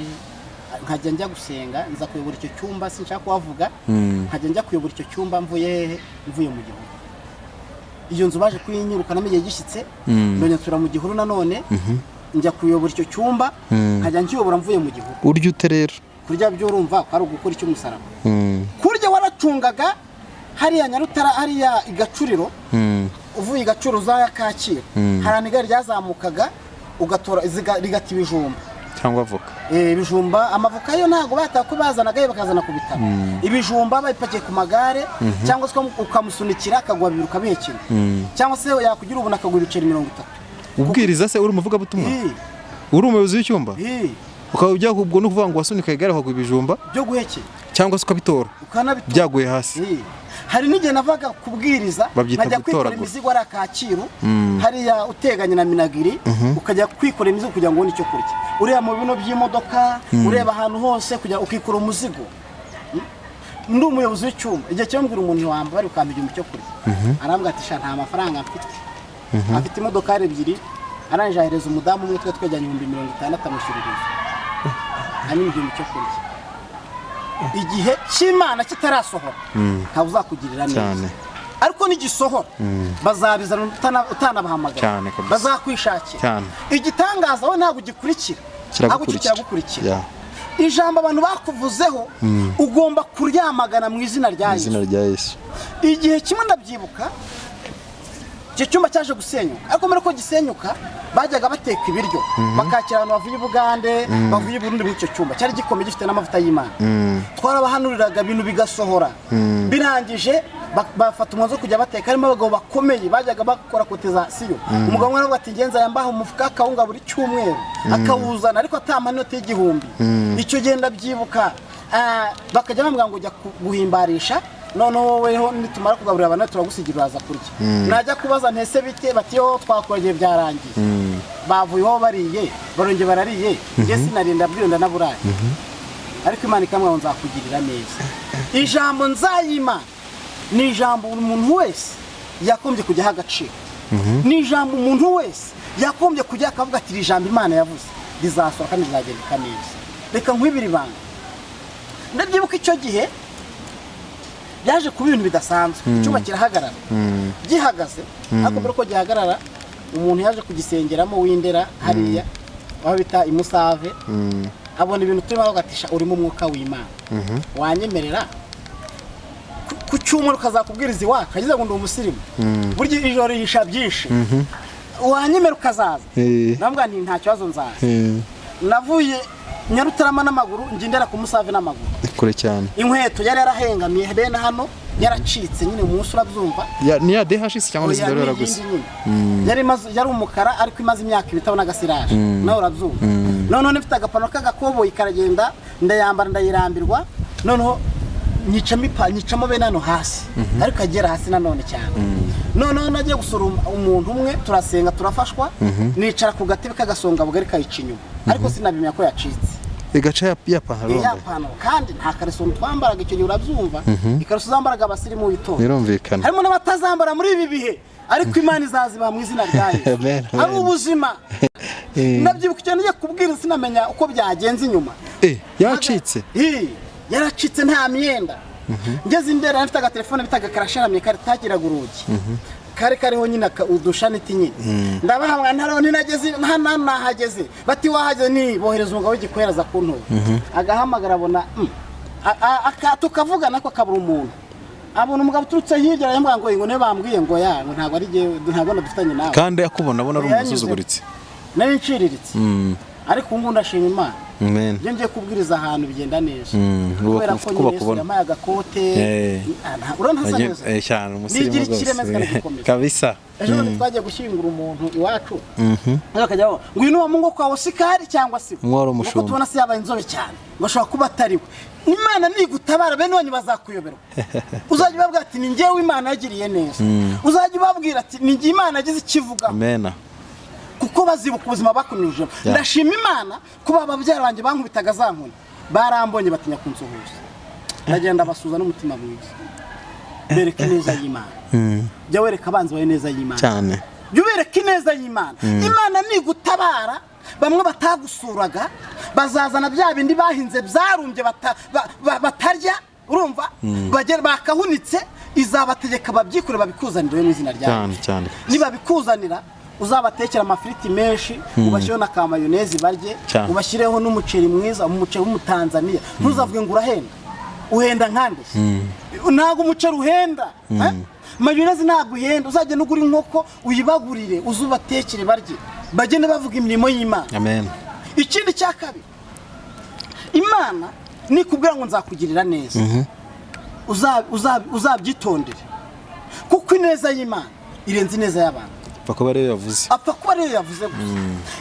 nkajya njya gusenga nza kuyobora icyo cyumba sinshaka kuhavuga nkajya njya kuyobora icyo cyumba mvuye mu gihuru iyo nzu baje kuyinyirukana igihe gishyitse none nsura mu gihuru nanone njya kuyobora icyo cyumba nkajya nkiyobora mvuye mu gihuru urya ute rero kurya byo urumva ko ari ugukora icyo umusaraba kurya waracungaga hariya Nyarutara hariya igacuriro uvuye igacuruza ya Kacyiru harana igare ryazamukaga ugatora rigati ibijumba cyangwa avoka ibijumba amavoka yo ntago batakubazanaga bakazana ku bitaro ibijumba bayipakiye ku magare cyangwa se ukamusunikira akagwa biruka bihekera cyangwa se yakugira ubona akagwa ibiceri 30 ubwiriza se uri umuvuga butumwa uri umuyobozi w'icyumba ukaba ujya ubwo no kuvuga ngo wasunika igare akagwa ibijumba byo guhekera cyangwa se ukabitora byaguye hasi hari n'igihe navaga kubwiriza nkajya kwikorera imizigo ari Kacyiru hariya uteganye na Minagiri ukajya kwikorera imizigo kugira ngo ubone icyo kurya ureba mu bino by'imodoka ureba ahantu hose kugira ukikora umuzigo ndi umuyobozi w'icyumba igihe cyo mbwira umuntu wamba bari ukampa igihumbi cyo kurya arambwira ati nta mafaranga mfite afite imodoka 2 arangije ahereza umudamu umwe twe twejyanye 60,000 amushyiririza hanyuma igihumbi cyo kurya igihe cy'Imana kitarasohora nta uzakugirira neza ariko nigisohora bazabizana utanabahamagara bazakwishakira igitangaza we ntabwo gikurikira kiragukurikira ijambo abantu bakuvuzeho ugomba kuryamagana mu izina rya Yesu igihe kimwe ndabyibuka icyo cyumba cyaje gusenyuka ariko mbere ko gisenyuka bajyaga bateka ibiryo bakakira abantu bavuye Bugande bavuye Burundi muri icyo cyumba cyari gikomeye gifite n'amavuta y'Imana twarabahanuriraga ibintu bigasohora birangije bafata umwanzo kujya bateka harimo abagabo bakomeye bajyaga bakora kotizasiyo umugabo umwe ati ngenza yambaha umufuka akawunga buri cyumweru akawuzana ariko atamanota y'igihumbi icyo gihe ndabyibuka bakajya bambwira ngo ujya guhimbarisha none wowe nitumara kugaburira abantu turagusigira uraza kurya najya kubaza ntese bite bati yo twakoreye byarangiye bavuyeho bariye barongeye barariye nge sinarinda bwirinda naburaye ariko Imana ikamwe nzakugirira neza ijambo nzayima ni ijambo umuntu wese yakombye kujya agaciro ni ijambo umuntu wese yakombye kujya akavuga ati ijambo Imana yavuze rizasohoka kandi rizagendeka neza reka nkwibira ibanga ndabyibuka icyo gihe yaje kuba ibintu bidasanzwe icyuma kirahagarara gihagaze ariko mbere ko gihagarara umuntu yaje kugisengeramo w'Indera hariya aho bita imusave abona ibintu turimo bagatisha urimo umwuka w'Imana wanyemerera ku cyumweru ukazakubwiriza iwacu agize ngo ndi umusirimu burya ijoro yisha byinshi wanyemera ukazaza nambwa nti nta kibazo nzaza navuye Nyarutarama n'amaguru ngendera ku Musave n'amaguru kure cyane inkweto yari yarahengamiye bene hano yaracitse nyine umunsi urabyumva ni ya DHS cyangwa n'izindi yaraguze yari umukara ariko imaze imyaka ibitabona agasiraje nawe urabyumva none nifite agapano k'agakoboyi karagenda ndayambara ndayirambirwa noneho nyicamo bene hano hasi ariko agera hasi nanone cyane noneho nagiye gusura umuntu umwe turasenga turafashwa nicara ku gatebe k'agasonga bugari kayica inyuma ariko sinabimenya ko yacitse igaca ya pantaro kandi nta kareso twambaraga icyo gihe urabyumva ikareso zambaraga abasirimu w'itora birumvikana harimo n'abatazambara muri ibi bihe ariko Imana izaziba mu izina rya Yesu ari ubuzima ndabyibuka icyo ngiye kubwira sinamenya uko byagenze inyuma yacitse yaracitse nta myenda ngeze imbere afite agatelefone bitaga karasharamye karitagiraga urugi kare kariho nyine udushaniti nyine ndabahamwa ntaro ninageze nahageze bati wahageze ni bohereza umugabo w'igikwereza ku ntuba agahamagara abona tukavugana ko kabura umuntu abona umugabo uturutse hirya yambwira ngo ne bambwiye ngo ngo ntabwo ari ntabwo dufitanye nawe kandi yakubona abona ari umusuzuguritse nari nciriritse ariko ubu ndashima Imana Amen. iyo ngiye kubwiriza ahantu bigenda neza Kubera kubera ko nyine Yesu yamaye agakote urabona hasa neza cyane umusirimu nigira ikiremeze kandi gikomeye kabisa ejo bundi twagiye gushyingura umuntu iwacu akajya ngo ngwino wa mungu kwawe sikari cyangwa se Mworo umushumba. kuko tubona se yabaye inzobe cyane bashobora kuba atariwe Imana nigutabara bene wanyu bazakuyoberwa uzajya ubabwira ati ni njyewe Imana yagiriye neza uzajya ubabwira ati ni njye Imana yagize ikivuga Amen. kuko bazibuka ubuzima bakunyujemo ndashima Imana kuba ababyara banjye bankubitaga za nkoni barambonye batinya kunsuhuza ndagenda basuza n'umutima mwiza bereka neza y'Imana jya wereka abanzi bawe neza y'Imana cyane jya ubereka ineza y'Imana Imana nigutabara bamwe batagusuraga bazazana bya bindi bahinze byarumbye batarya urumva bagera bakahunitse izabategeka babyikure babikuzanire mu izina ryawe cyane niba bikuzanira uzabatekera amafiriti menshi ubashyireho na ka mayonezi barye ubashyireho n'umuceri mwiza umuceri w'umutanzaniya ntuzavuge ngo urahenda uhenda nkande ntabwo umuceri uhenda mayonezi ntabwo uhenda uzajya n'ugura inkoko uyibagurire uzubatekere barye bagende bavuga imirimo y'Imana Amen. ikindi cya kabiri Imana nikubwira ngo nzakugirira neza uzabyitondere kuko ineza y'Imana irenze ineza y'abantu Pako bare yavuze apfa kuba rero yavuze gusa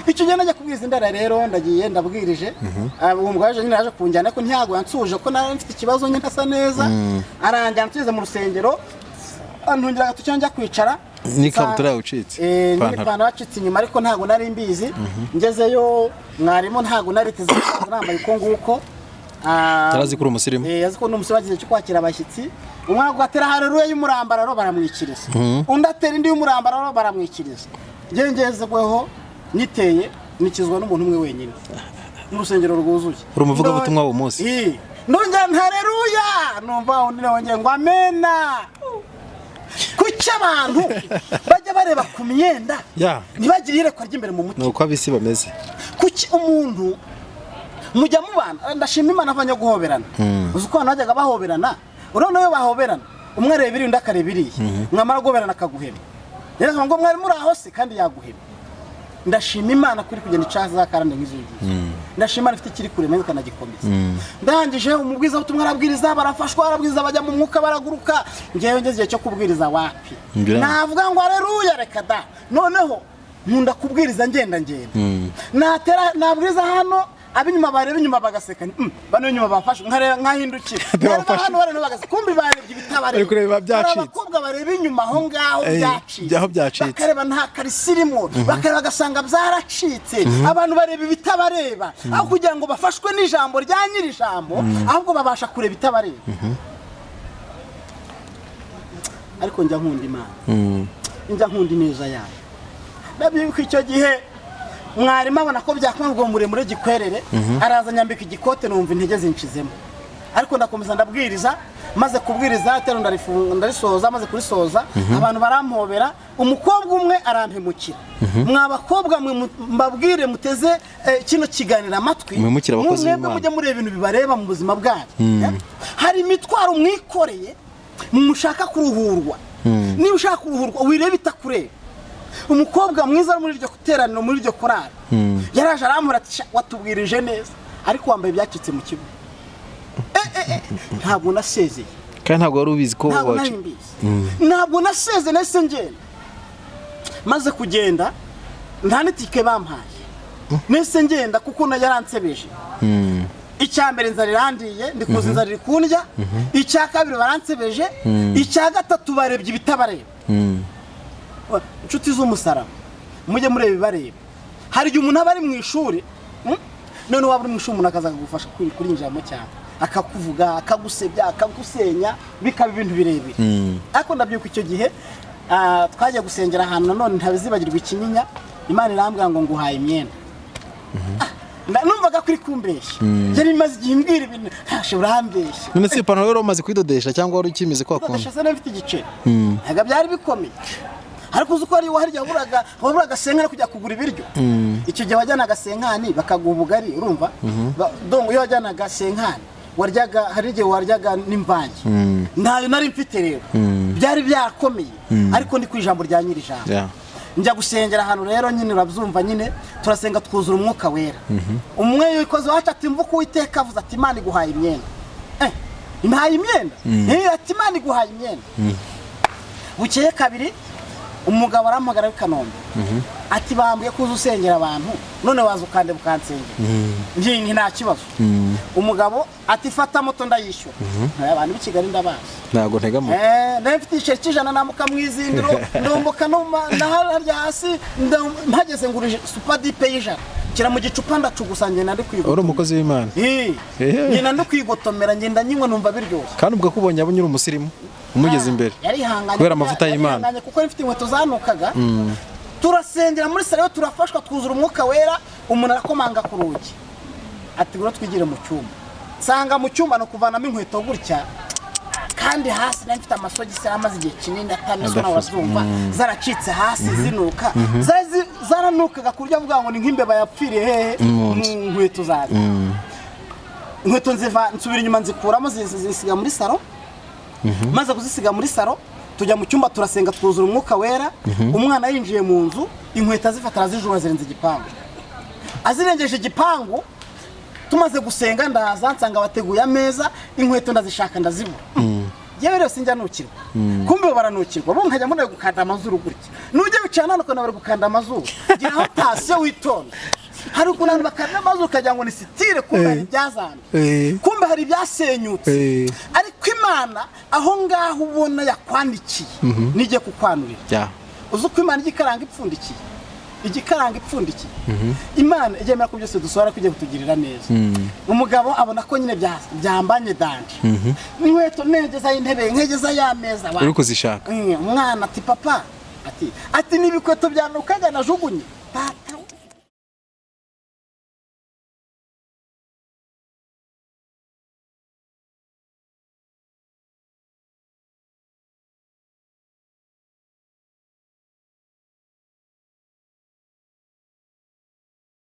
icyo gihe najya kubwiriza indara rero ndagiye ndabwirije uwo mugabo nyine yaje kunjyana ko ntiyago yansuje ko nari mfite ikibazo nyine asa neza aranjyana tugeze mu rusengero antongera gatucyo njya kwicara n'ikabutura yawucitse ipantaro yacitse inyuma ariko ntago nari mbizi ngezeyo mwarimu ntago nariteze nambaye uko nguko tarazi kuri umusirimu yazi ko n'umusirimu wagize cyo kwakira abashyitsi umwana gatera hareruye y'umurambararo baramwikiriza undi atera indi y'umurambararo baramwikiriza ngengezweho niteye nikizwa n'umuntu umwe wenyine mu rusengero rwuzuye urumuvuga ubutumwa uwo munsi ndongera ntareruya numva undi nawe ngo amena kuki abantu bajya bareba ku myenda ntibagire iyerekwa ry'imbere mu mutima nuko abisi bameze kuki umuntu mujya mubana ndashima Imana avanye guhoberana uzi ko abantu bajyaga bahoberana urabona yo bahoberana umwe areba iri undi akareba iriya mwamara guhoberana akaguheba rero ngo mwari muri aho se kandi yaguheba ndashima Imana kuri kugenda icaza zakarande nk'izindi ndashima Imana ifite kiri kure maze kanagikomeza ndangije umubwiza ubutumwa arabwiriza barafashwa arabwiriza bajya mu mwuka baraguruka ngewe ngeze cyo kubwiriza wapi navuga ngo haleluya reka da noneho nkunda kubwiriza ngenda natera nabwiriza hano abinyuma bareba inyuma bagaseka bano inyuma bafashe nkahindukira bareba hano bareba bagaseka kumbi barebye ibitabare kureba byacitse abakobwa bareba inyuma aho ngaho byacitse bakareba nta karisirimo bakareba gasanga byaracitse abantu bareba ibitabareba aho kugira ngo bafashwe n'ijambo rya nyiri ijambo ahubwo babasha kureba itabareba ariko njya nkunda Imana njya nkunda ineza yayo nabyuka icyo gihe mwarimu abona ko byakwanga muremure gikwerere araza nyambika igikote numva intege zinshizemo ariko ndakomeza ndabwiriza maze kubwiriza tero ndarisoza maze kurisoza abantu barampobera umukobwa umwe arampemukira mwabakobwa mbabwire muteze kino kiganira amatwi mwebwe mujye mureba ibintu bibareba mu buzima bwanyu hari imitwaro mwikoreye mushaka kuruhurwa niba ushaka kuruhurwa wirebe itakureba umukobwa mwiza muri iryo kuteraniro muri iryo korari yaraje arampura ati watubwirije neza ariko wambaye byacitse mu kibuga ntabwo nasezeye kandi ntabwo wari ubizi ko wacu ntabwo naseze nese ngenda maze kugenda nta n'itike bampaye nese ngenda kuko yaransebeje icya mbere inzara irandiye ndikuza inzara iri kundya icya kabiri baransebeje icya gatatu barebye ibitabareba inshuti z'umusaraba mujye mureba ibibareba hari igihe umuntu aba ari mu ishuri none waba uri mu ishuri umuntu akaza akagufasha kurinjiramo cyane akakuvuga akagusebya akagusenya bikaba ibintu birebire ariko ndabyuka icyo gihe twagiye gusengera ahantu nanone ntabizibagirwa ikinyinya Imana irambwira ngo nguhaye imyenda numvaga kuri kumbeshya yari imaze igihe imbwira ibintu ntashobora urambeshya none se ipantaro rero umaze kuyidodesha cyangwa wari ukimize kwa kundi ndodesha se n'afite igiceri ntabwo byari bikomeye ariko uzi ko ari harya waburaga senkani kujya kugura ibiryo icyo gihe wajyanaga senkani bakaguha ubugari urumva donc iyo wajyanaga senkani waryaga hari igihe waryaga n'imvange ntayo nari mfite rero byari byakomeye ariko ndi ku ijambo rya nyiri ijambo njya gusengera ahantu rero nyine urabyumva nyine turasenga twuzura umwuka wera umwe yikoze wacu ati mvuka Uwiteka avuze ati Imana iguhaye imyenda impaye imyenda ati Imana iguhaye imyenda bukeye kabiri umugabo arampagara i Kanombe ati bambwiye kuza usengera abantu none waza ukande bukansengera njye nta kibazo umugabo ati fata moto ndayishyura abantu b'i Kigali ndabazi ntago ntega moto ndafite isheri cy'ijana namuka mu izindiro ndomboka naharya hasi mpageze ngurije super dipe y'ijana kira mu gicupa ndacugusa ngenda ndi kwigotomera uri umukozi w'Imana ngenda ndi kwigotomera ngenda nyinywa numva biryoshye kandi ubwo kubonye abo nyiri umusirimu umugeze imbere kubera amavuta y'Imana kuko mfite inkweto zanukaga turasengera muri sare turafashwa twuzura umwuka wera umuntu arakomanga ku rugi ati gura twigire mu cyumba sanga mu cyumba no kuvanamo inkweto gutya kandi hasi nafite amasogisi amaze igihe kinini atamiswe n'abazumva zaracitse hasi zinuka zaranukaga kurya avuga ngo ni nk'imbeba yapfiriye hehe mu nkweto zawe inkweto nsubira inyuma nzikuramo zisiga muri saro maze kuzisiga muri saro tujya mu cyumba turasenga twuzura umwuka wera umwana yinjiye mu nzu inkweto zifata arazijura zirenze igipangu azirengeje igipangu tumaze gusenga ndaza nsanga bateguye ameza inkweto ndazishaka ndazibura yewe rero sinjya nukirwa kumbe baranukirwa bo nkajya mbona gukanda amazuru gutya nujye bicana nuko bari gukanda amazuru gira aho tasiyo witonda hari ukuntu bakanda amazuru kagira ngo ni sitire kumbe hari ibyazanye kumbe hari ibyasenyutse ariko Imana aho ngaho ubona yakwandikiye nijye kukwanurira uzi uko Imana igikaranga ipfundikiye Imana ijyemera ko byose dusora kujya kutugirira neza umugabo abona ko nyine byambanye danje inkweto negeza intebe nkegeza y'ameza uri kuzishaka umwana ati papa ati n'ibikweto byanukaga najugunye